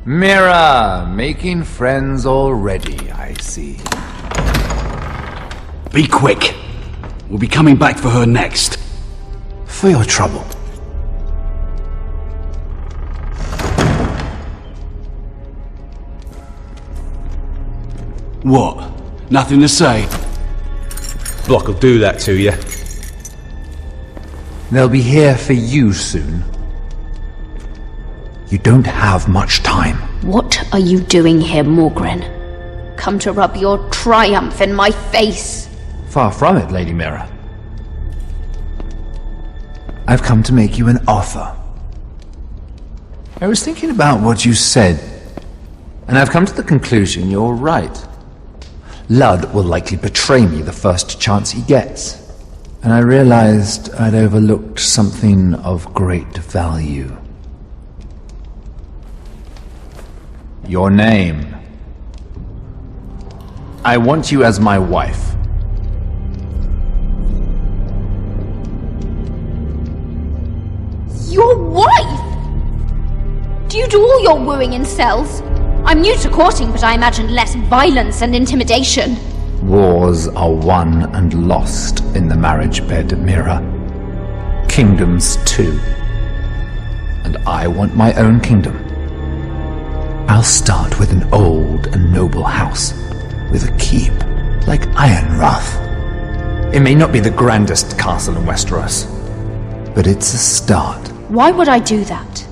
Mira, making friends already, I see. Be quick. We'll be coming back for her next. For your trouble. What? Nothing to say? Block will do that to you. They'll be here for you soon. You don't have much time. What are you doing here, Morgren? Come to rub your triumph in my face. Far from it, Lady Mira. I've come to make you an offer. I was thinking about what you said, and I've come to the conclusion you're right. Ludd will likely betray me the first chance he gets, and I realized I'd overlooked something of great value. Your name. I want you as my wife. Your wife? Do you do all your wooing in cells? I'm new to courting, but I imagine less violence and intimidation. Wars are won and lost in the marriage bed, Mira. Kingdoms too. And I want my own kingdom. I'll start with an old and noble house, with a keep, like Ironrath. It may not be the grandest castle in Westeros, but it's a start. Why would I do that?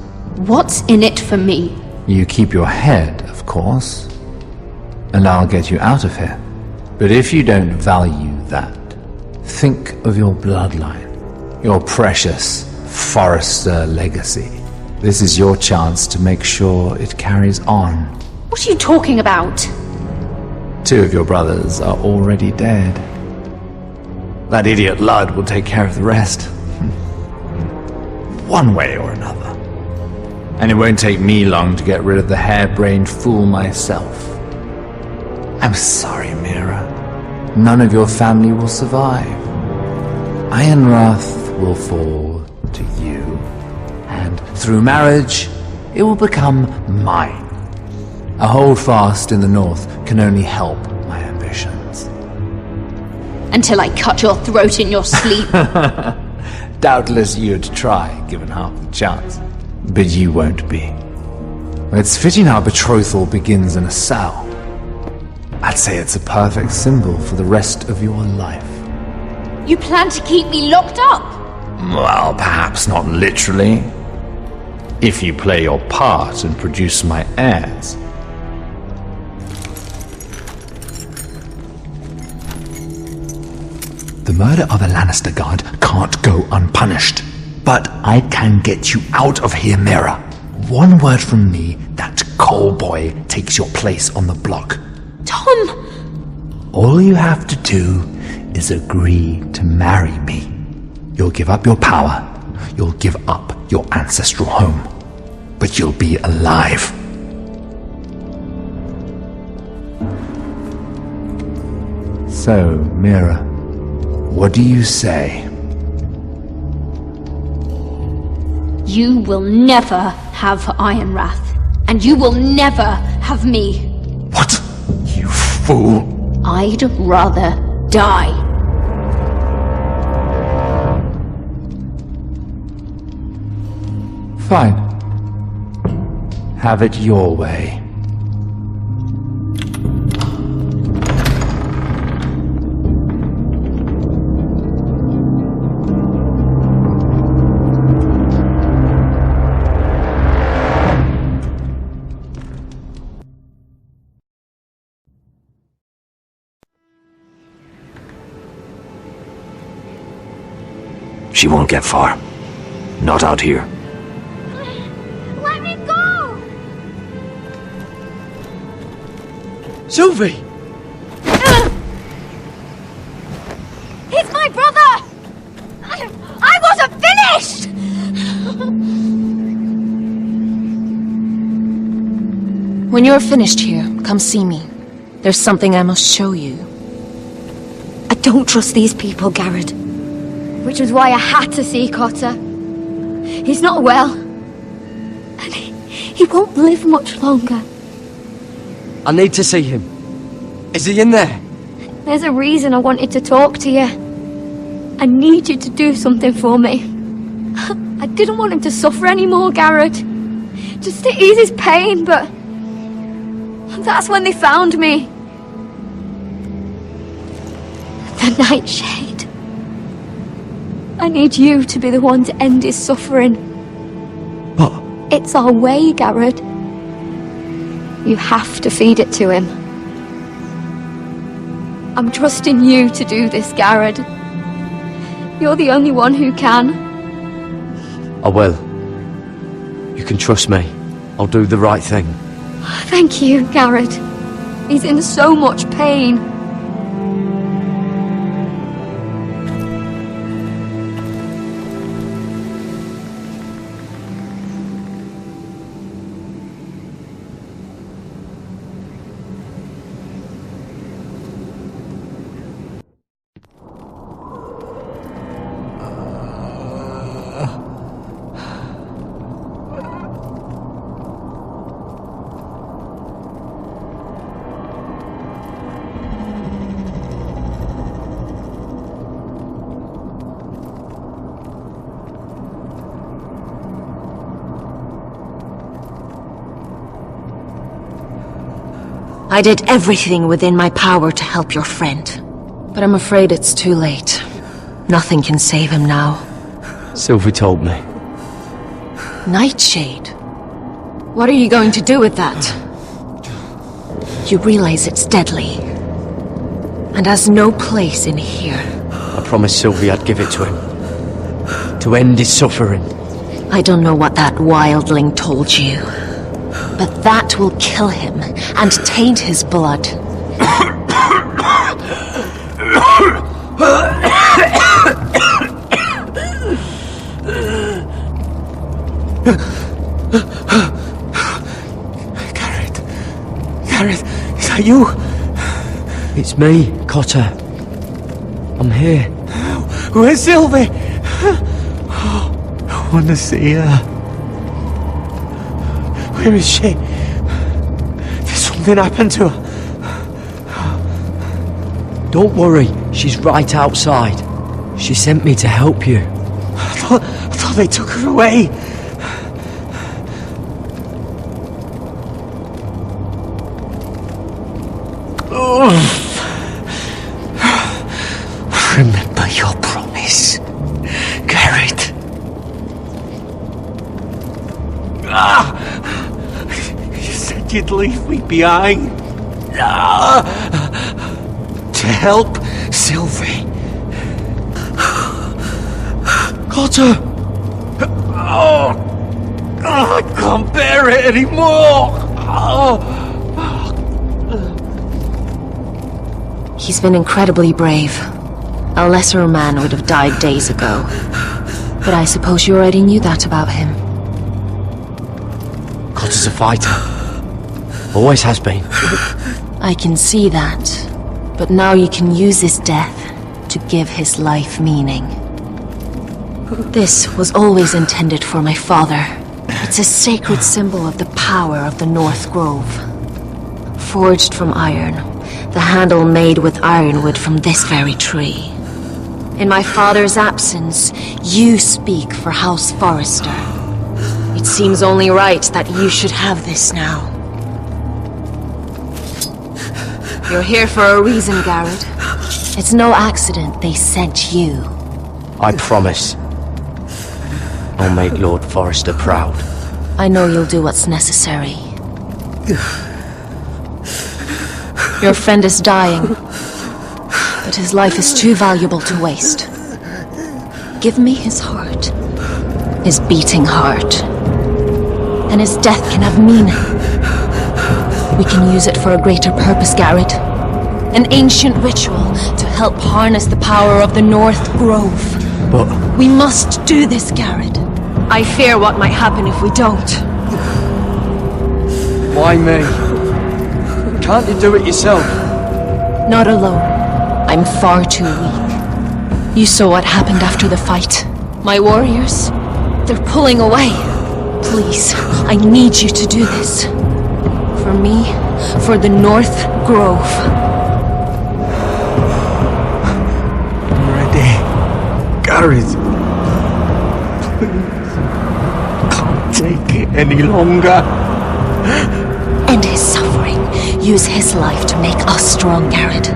What's in it for me? You keep your head, of course, and I'll get you out of here. But if you don't value that, think of your bloodline, your precious Forrester legacy. This is your chance to make sure it carries on. What are you talking about? 2 of your brothers are already dead. That idiot Lud will take care of the rest. One way or another. And it won't take me long to get rid of the harebrained fool myself. I'm sorry, Mira. None of your family will survive. Ironrath will fall to you. And through marriage, it will become mine. A holdfast in the north can only help my ambitions. Until I cut your throat in your sleep. Doubtless you'd try, given half the chance. But you won't be. It's fitting our betrothal begins in a cell. I'd say it's a perfect symbol for the rest of your life. You plan to keep me locked up? Well, perhaps not literally. If you play your part and produce my heirs. The murder of a Lannister guard can't go unpunished. But I can get you out of here, Mira. One word from me, that coal boy takes your place on the block. Tom! All you have to do is agree to marry me. You'll give up your power. You'll give up your ancestral home. But you'll be alive. So, Mira, what do you say? You will never have Ironrath, and you will never have me. What? You fool! I'd rather die. Fine. Have it your way. She won't get far. Not out here. Let me go! Sylvie! He's my brother! I wasn't finished! When you're finished here, come see me. There's something I must show you. I don't trust these people, Garrett. Which was why I had to see Cotter. He's not well. And he won't live much longer. I need to see him. Is he in there? There's a reason I wanted to talk to you. I need you to do something for me. I didn't want him to suffer anymore, Garrett. Just to ease his pain, but... that's when they found me. The Nightshade. I need you to be the one to end his suffering. But... it's our way, Garrett. You have to feed it to him. I'm trusting you to do this, Garrett. You're the only one who can. I will. You can trust me. I'll do the right thing. Thank you, Garrett. He's in so much pain. I did everything within my power to help your friend. But I'm afraid it's too late. Nothing can save him now. Sylvie told me. Nightshade? What are you going to do with that? You realize it's deadly. And has no place in here. I promised Sylvie I'd give it to him. To end his suffering. I don't know what that wildling told you. But that will kill him and taint his blood. Gareth, is that you? It's me, Cotter. I'm here. Where's Sylvie? I want to see her. Where is she? Did something happen to her? Don't worry, she's right outside. She sent me to help you. I thought they took her away. Remember your promise, Garrett. You said you'd leave me behind. To help Sylvie. Cotter! I can't bear it anymore! He's been incredibly brave. A lesser man would have died days ago. But I suppose you already knew that about him. Cotter's a fighter. Always has been. I can see that. But now you can use his death to give his life meaning. This was always intended for my father. It's a sacred symbol of the power of the North Grove. Forged from iron, the handle made with ironwood from this very tree. In my father's absence, you speak for House Forrester. It seems only right that you should have this now. You're here for a reason, Garrett. It's no accident they sent you. I promise. I'll make Lord Forrester proud. I know you'll do what's necessary. Your friend is dying, but his life is too valuable to waste. Give me his heart, his beating heart, and his death can have meaning. We can use it for a greater purpose, Garrett. An ancient ritual to help harness the power of the North Grove. But... we must do this, Garrett. I fear what might happen if we don't. Why me? Can't you do it yourself? Not alone. I'm far too weak. You saw what happened after the fight. My warriors, they're pulling away. Please, I need you to do this. For me, for the North Grove. I'm ready. Garrett. Please. Can't take it any longer. End his suffering. Use his life to make us strong, Garrett.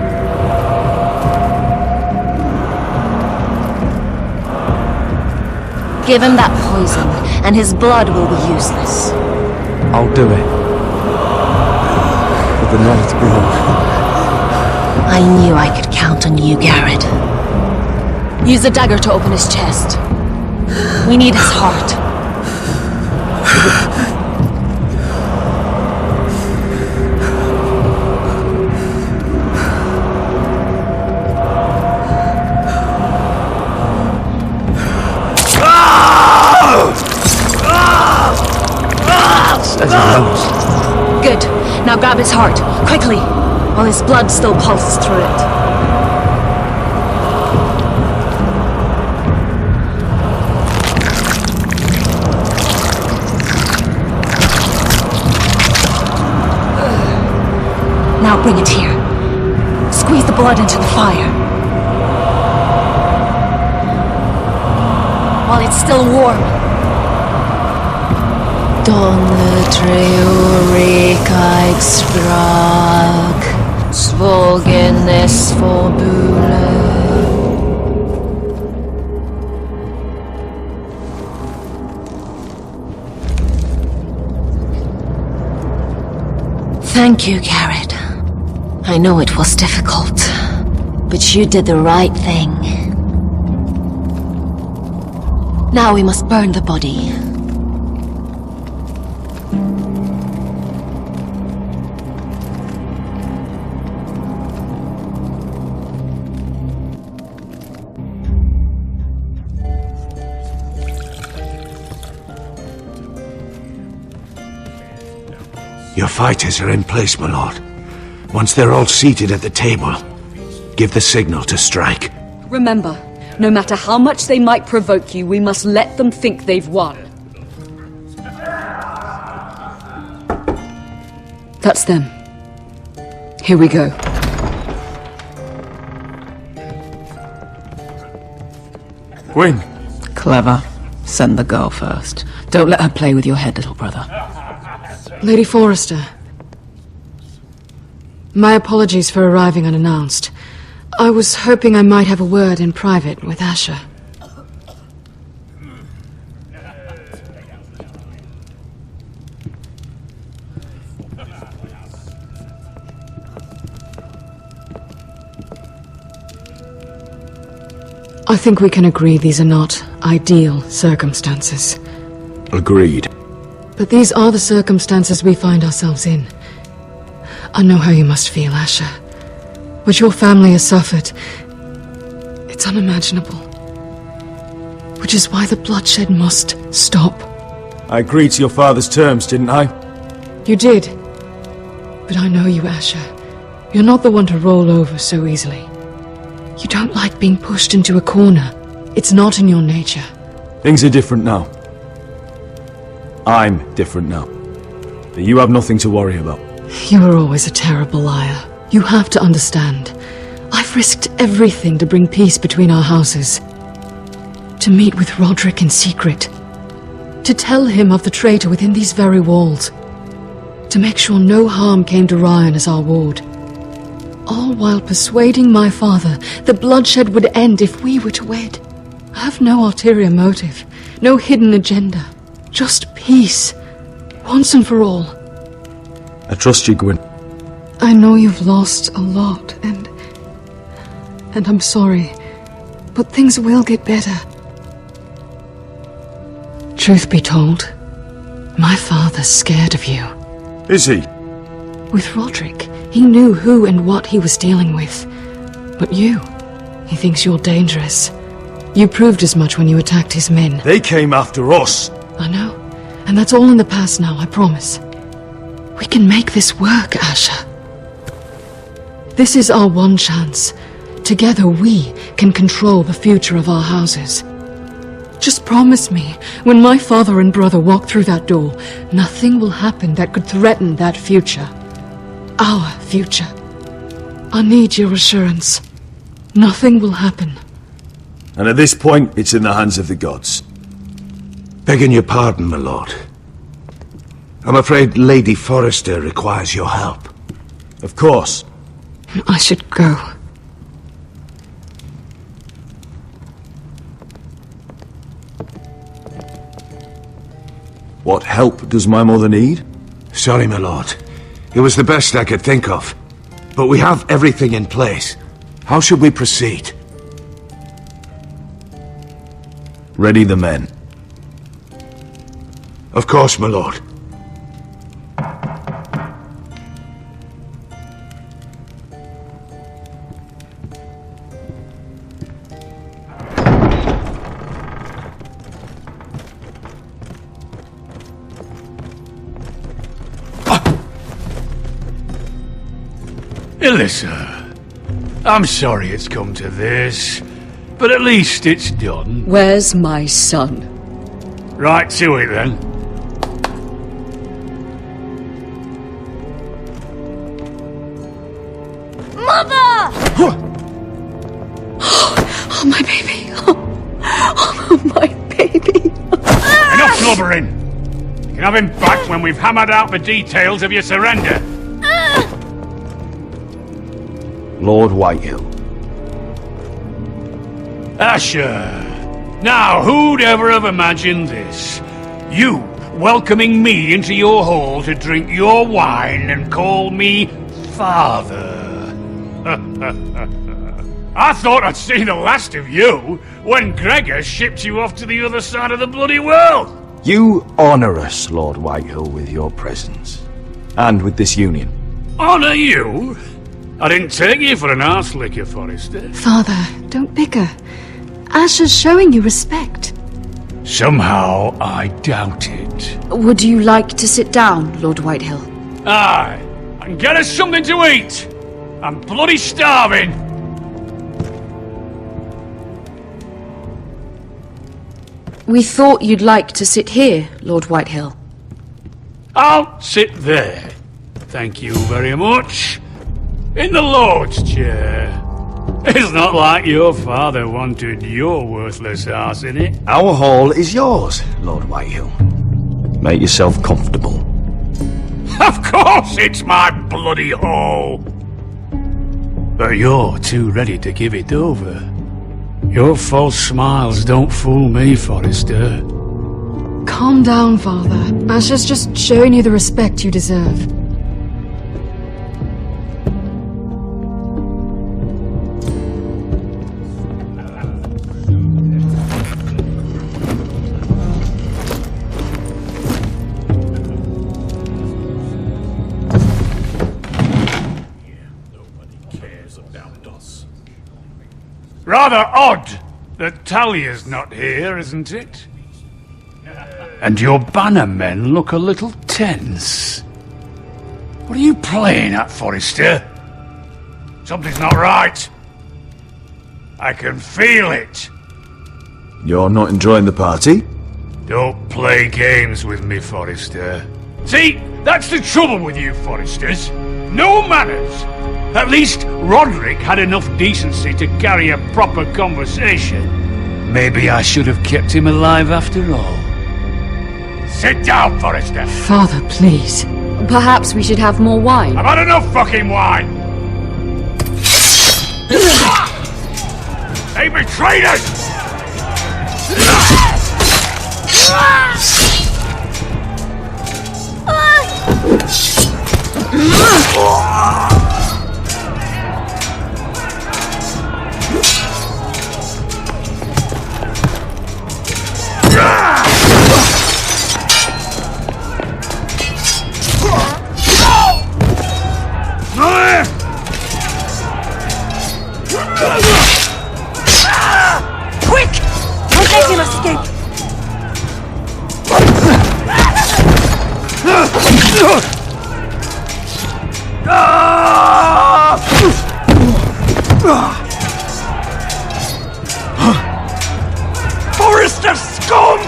Give him that poison, and his blood will be useless. I'll do it. For the North Grove. I knew I could count on you, Garrett. Use the dagger to open his chest. We need his heart. As he knows. Good. Now grab his heart, quickly, while his blood still pulses through it. Now bring it here. Squeeze the blood into the fire. While it's still warm. Don le treo recaig Svogenes forbule. Thank you, Garrett. I know it was difficult, but you did the right thing. Now we must burn the body. Your fighters are in place, my lord. Once they're all seated at the table, give the signal to strike. Remember, no matter how much they might provoke you, we must let them think they've won. That's them. Here we go. Gwyn. Clever. Send the girl first. Don't let her play with your head, little brother. Lady Forrester. My apologies for arriving unannounced. I was hoping I might have a word in private with Asher. I think we can agree these are not ideal circumstances. Agreed. But these are the circumstances we find ourselves in. I know how you must feel, Asher. What your family has suffered, it's unimaginable. Which is why the bloodshed must stop. I agreed to your father's terms, didn't I? You did. But I know you, Asher. You're not the one to roll over so easily. You don't like being pushed into a corner. It's not in your nature. Things are different now. I'm different now. But you have nothing to worry about. You were always a terrible liar. You have to understand. I've risked everything to bring peace between our houses. To meet with Rodrik in secret. To tell him of the traitor within these very walls. To make sure no harm came to Ryan as our ward. All while persuading my father that bloodshed would end if we were to wed. I have no ulterior motive. No hidden agenda. Just peace. Once and for all. I trust you, Gwyn. I know you've lost a lot, and I'm sorry, but things will get better. Truth be told, my father's scared of you. Is he? With Rodrik, he knew who and what he was dealing with. But you, he thinks you're dangerous. You proved as much when you attacked his men. They came after us. I know, and that's all in the past now, I promise. We can make this work, Asher. This is our one chance. Together we can control the future of our houses. Just promise me, when my father and brother walk through that door, nothing will happen that could threaten that future. Our future. I need your assurance. Nothing will happen. And at this point, it's in the hands of the gods. Begging your pardon, my lord. I'm afraid Lady Forrester requires your help. Of course. I should go. What help does my mother need? Sorry, my lord. It was the best I could think of. But we have everything in place. How should we proceed? Ready the men. Of course, my lord. Alyssa, I'm sorry it's come to this, but at least it's done. Where's my son? Right to it then. Mother! Oh, my baby. Oh, my baby. Enough blubbering! You can have him back when we've hammered out the details of your surrender. Lord Whitehill. Asher! Now, who'd ever have imagined this? You welcoming me into your hall to drink your wine and call me father. I thought I'd seen the last of you when Gregor shipped you off to the other side of the bloody world. You honour us, Lord Whitehill, with your presence. And with this union. Honour you? I didn't take you for an arse-licker, Forrester. Father, don't bicker. Asher's showing you respect. Somehow I doubt it. Would you like to sit down, Lord Whitehill? Aye, and get us something to eat. I'm bloody starving. We thought you'd like to sit here, Lord Whitehill. I'll sit there. Thank you very much. In the Lord's chair. It's not like your father wanted your worthless ass in it. Our hall is yours, Lord Whitehill. Make yourself comfortable. Of course it's my bloody hall. But you're too ready to give it over. Your false smiles don't fool me, Forrester. Calm down, Father. Asher's just showing you the respect you deserve. Rather odd that Talia's not here, isn't it? And your banner men look a little tense. What are you playing at, Forrester? Something's not right. I can feel it. You're not enjoying the party? Don't play games with me, Forrester. See, that's the trouble with you Forresters. No manners. At least Rodrik had enough decency to carry a proper conversation. Maybe I should have kept him alive after all. Sit down, Forrester. Father, please. Perhaps we should have more wine. I've had enough fucking wine. They betrayed us! Quick! Don't let him escape! Forrester scum!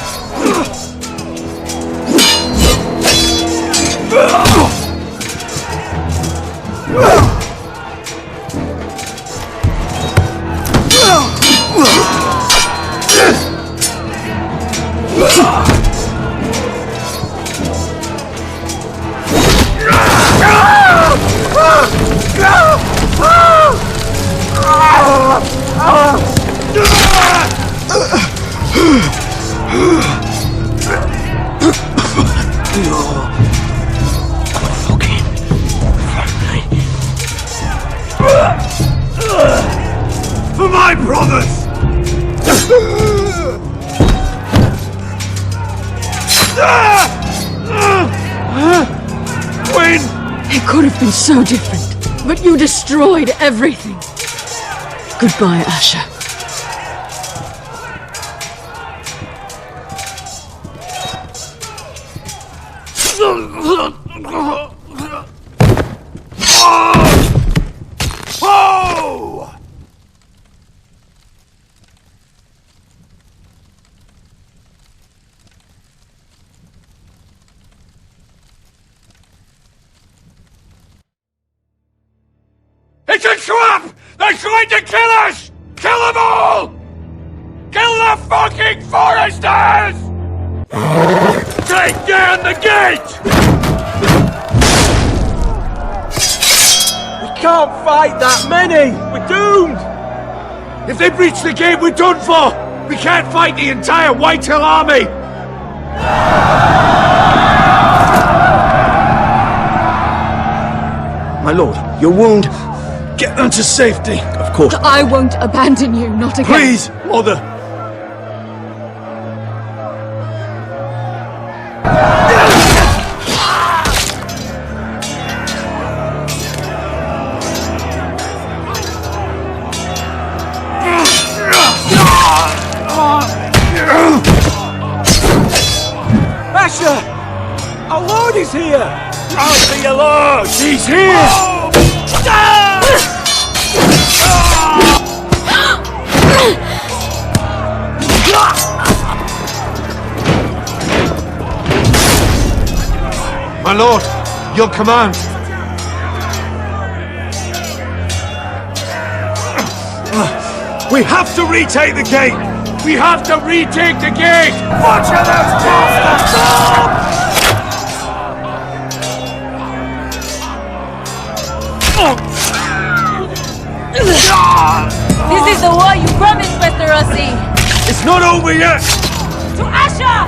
For my brothers! Win! It could have been so different, but you destroyed everything. Goodbye, Asher. Oh! It's a trap! They're trying to kill us! Kill them all! Kill the fucking Foresters! Take down the gate! We can't fight that many! We're doomed! If they breach the gate, we're done for! We can't fight the entire Whitehill army! My lord, your wound. Get them to safety. Of course. I won't abandon you, not again. Please, mother. Asher! Our lord is here! I'll be your lord! He's here! My lord, your command. We have to retake the gate! We have to retake the gate! Watch out, those bastards! This is the war you promised, Westerosi! It's not over yet! To Asher!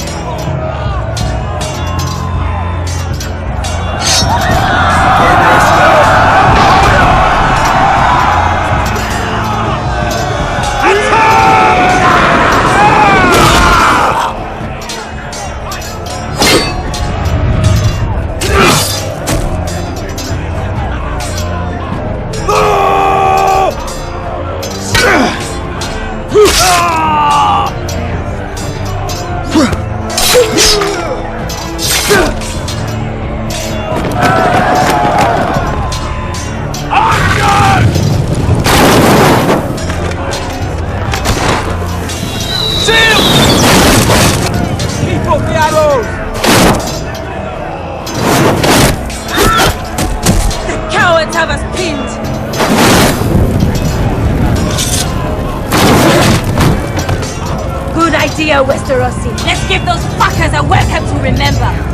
Westerosi. Let's give those fuckers a welcome to remember.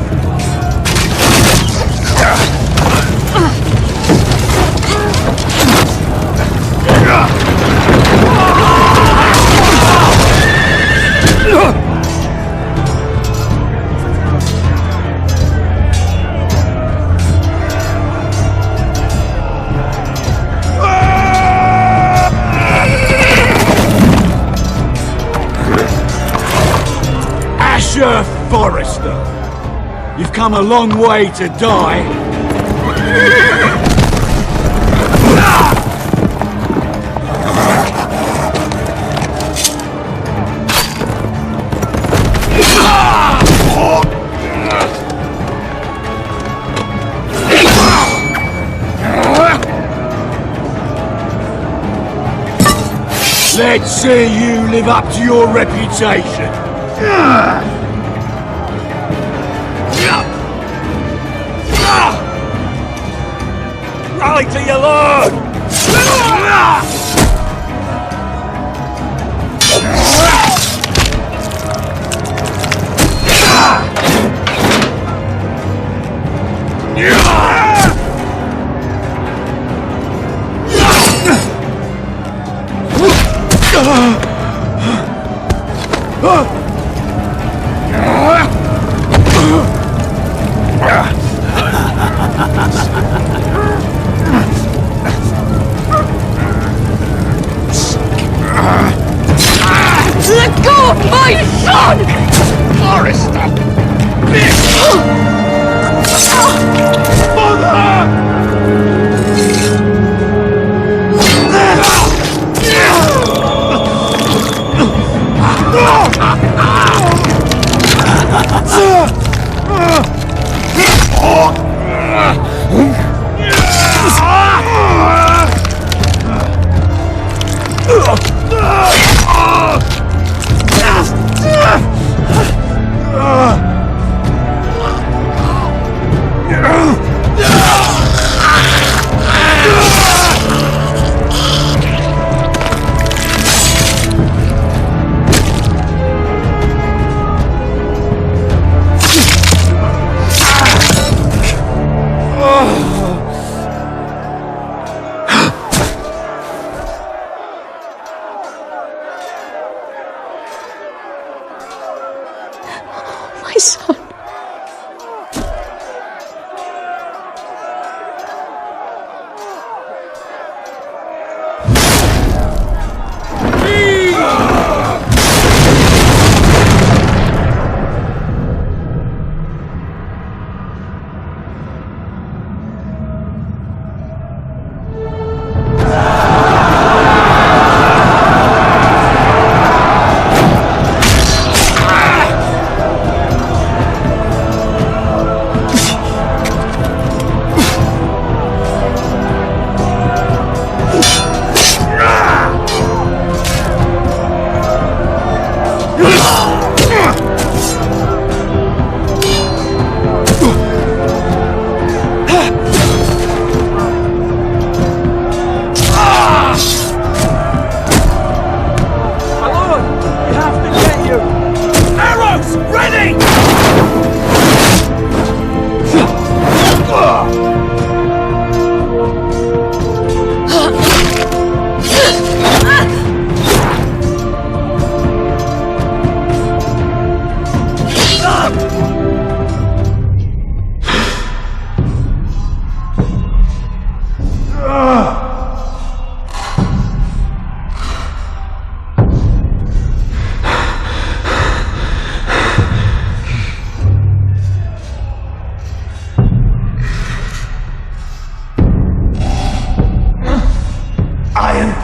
Forrester, you've come a long way to die. Let's see you live up to your reputation. Rally to your lord!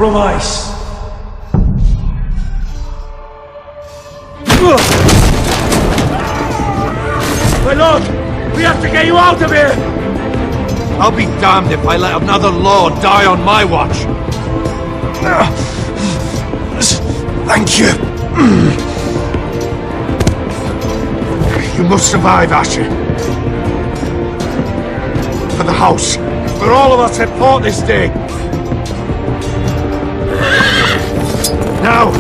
from ice. My lord, we have to get you out of here! I'll be damned if I let another lord die on my watch. Thank you. You must survive, Asher. For the house. For all of us that fought this day. Now!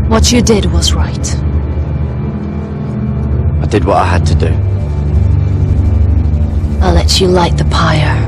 What you did was right. I did what I had to do. I'll let you light the pyre.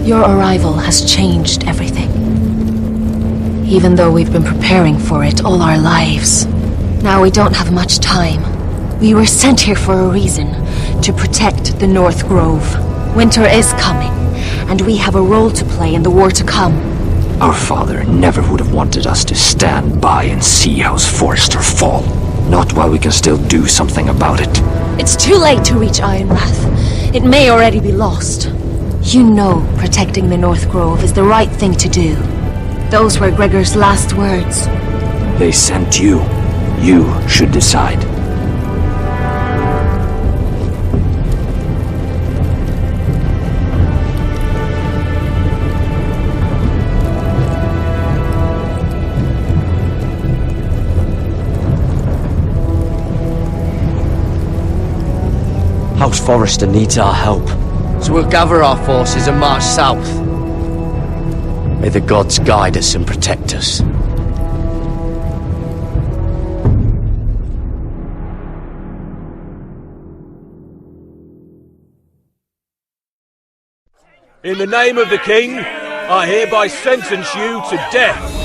Your arrival has changed everything. Even though we've been preparing for it all our lives. Now we don't have much time. We were sent here for a reason. To protect the North Grove. Winter is coming, and we have a role to play in the war to come. Our father never would have wanted us to stand by and see House Forrester fall. Not while we can still do something about it. It's too late to reach Ironwrath. It may already be lost. You know protecting the North Grove is the right thing to do. Those were Gregor's last words. They sent you. You should decide. House Forrester needs our help. So we'll gather our forces and march south. May the gods guide us and protect us. In the name of the king, I hereby sentence you to death.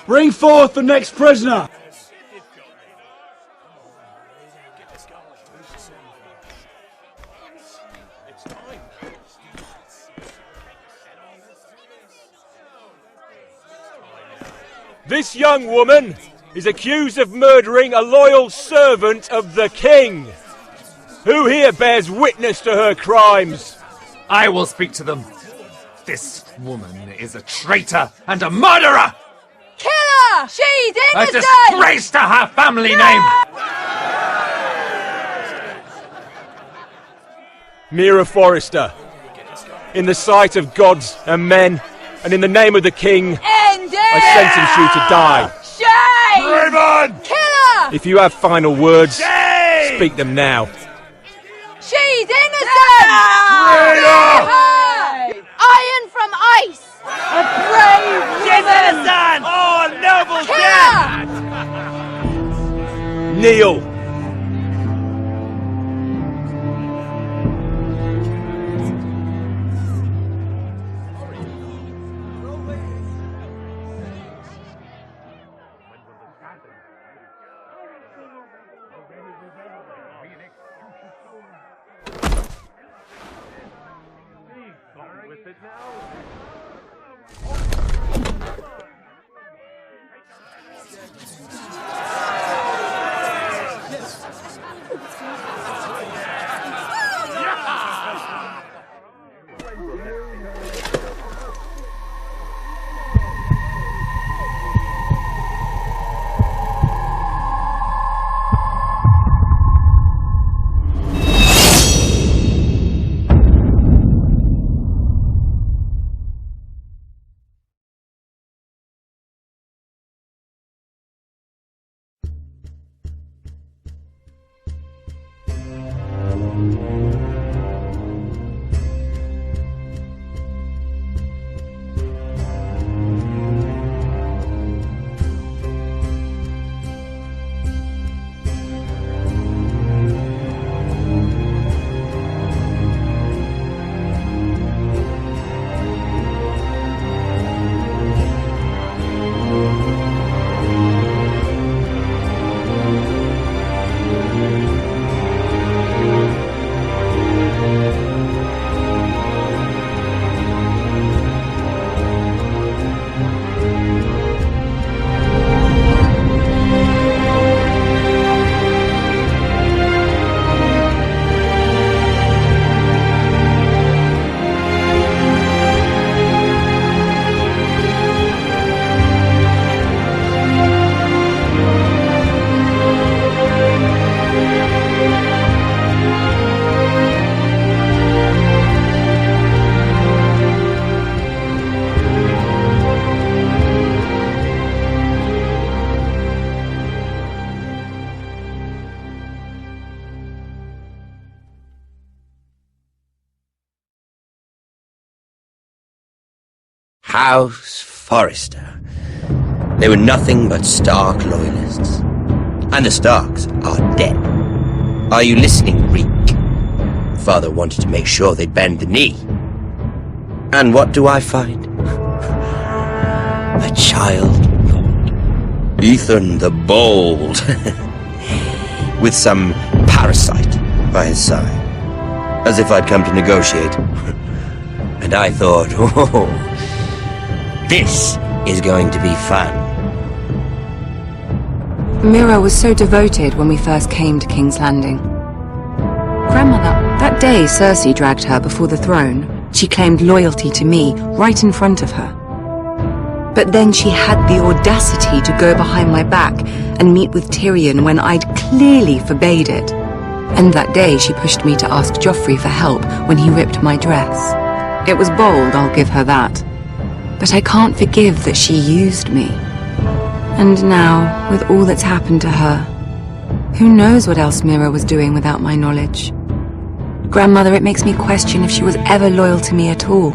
Bring forth the next prisoner! This young woman is accused of murdering a loyal servant of the king. Who here bears witness to her crimes? I will speak to them. This woman is a traitor and a murderer! Kill her! She's A innocent! disgrace to her family name! Mira Forrester, in the sight of gods and men, and in the name of the king, I sentence you to die. Shame! Raven! Kill her! If you have final words, speak them now. She's innocent! Traitor! Iron from ice! A brave woman! Oh, noble Kill her! Kneel! House Forrester. They were nothing but Stark loyalists. And the Starks are dead. Are you listening, Reek? Father wanted to make sure they'd bend the knee. And what do I find? A child lord. Ethan the Bold. With some parasite by his side. As if I'd come to negotiate. And I thought, oh, this is going to be fun. Mira was so devoted when we first came to King's Landing. Grandmother, that day Cersei dragged her before the throne, she claimed loyalty to me right in front of her. But then she had the audacity to go behind my back and meet with Tyrion when I'd clearly forbade it. And that day she pushed me to ask Joffrey for help when he ripped my dress. It was bold, I'll give her that. But I can't forgive that she used me. And now, with all that's happened to her, who knows what else Mira was doing without my knowledge? Grandmother, it makes me question if she was ever loyal to me at all.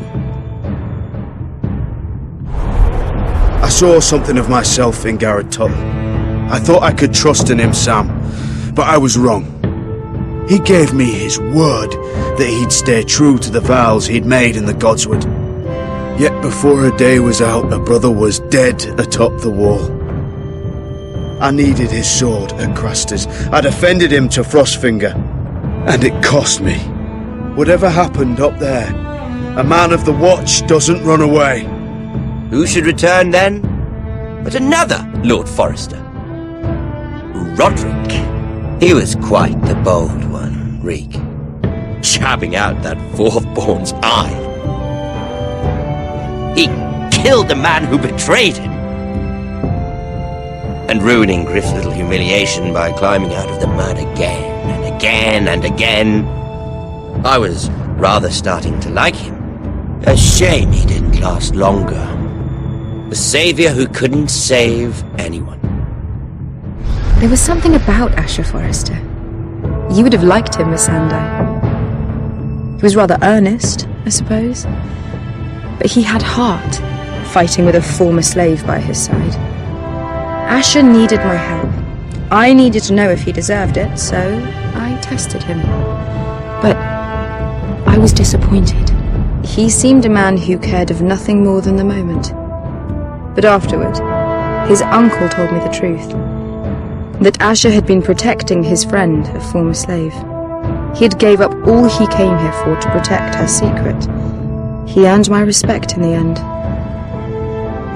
I saw something of myself in Garrett Tuttle. I thought I could trust in him, Sam, but I was wrong. He gave me his word that he'd stay true to the vows he'd made in the Godswood. Yet before a day was out, a brother was dead atop the wall. I needed his sword at Craster's. I defended him to Frostfinger, and it cost me. Whatever happened up there, a man of the Watch doesn't run away. Who should return then? But another Lord Forrester. Rodrik. He was quite the bold one, Reek. Jabbing out that fourth-born's eye. He killed the man who betrayed him. and ruining Griff's little humiliation by climbing out of the mud again and again and again. I was rather starting to like him. A shame he didn't last longer. The savior who couldn't save anyone. There was something about Asher Forrester. You would have liked him, Miss Sandai. He was rather earnest, I suppose. But he had heart, fighting with a former slave by his side. Asher needed my help. I needed to know if he deserved it, so I tested him. But I was disappointed. He seemed a man who cared of nothing more than the moment. But afterward, his uncle told me the truth. That Asher had been protecting his friend, a former slave. He had gave up all he came here for to protect her secret. He earned my respect in the end,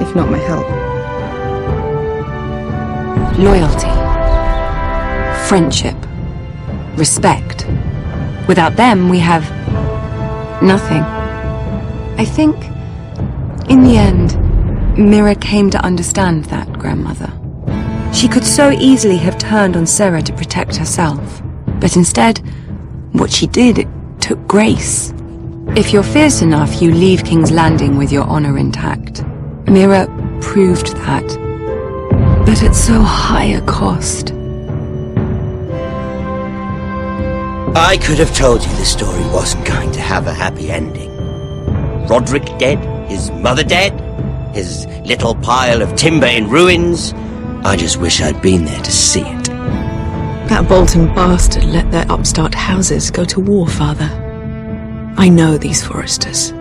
if not my help. Loyalty, friendship, respect. Without them, we have nothing. I think, in the end, Mira came to understand that, Grandmother. She could so easily have turned on Sarah to protect herself, but instead, what she did, it took grace. If you're fierce enough, you leave King's Landing with your honor intact. Mira proved that, but at so high a cost. I could have told you the story wasn't going to have a happy ending. Rodrik dead, his mother dead, his little pile of timber in ruins. I just wish I'd been there to see it. That Bolton bastard let their upstart houses go to war, Father. I know these Forresters.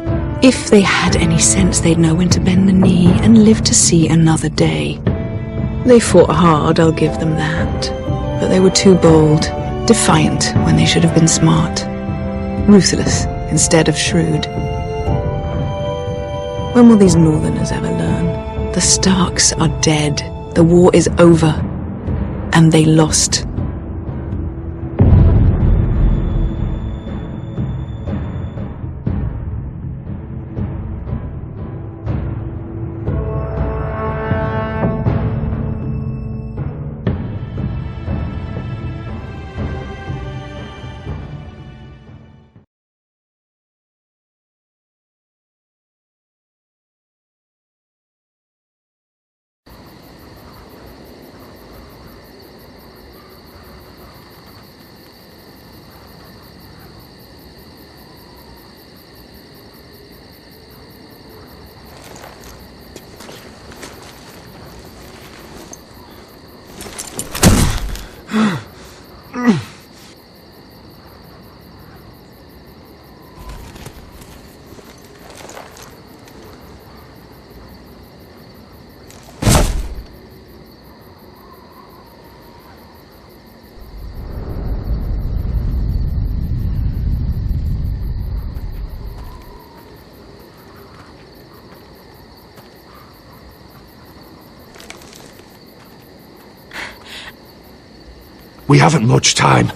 If they had any sense, they'd know when to bend the knee and live to see another day. They fought hard, I'll give them that. But they were too bold, defiant when they should have been smart. Ruthless instead of shrewd. When will these Northerners ever learn? The Starks are dead. The war is over. And they lost. We haven't much time.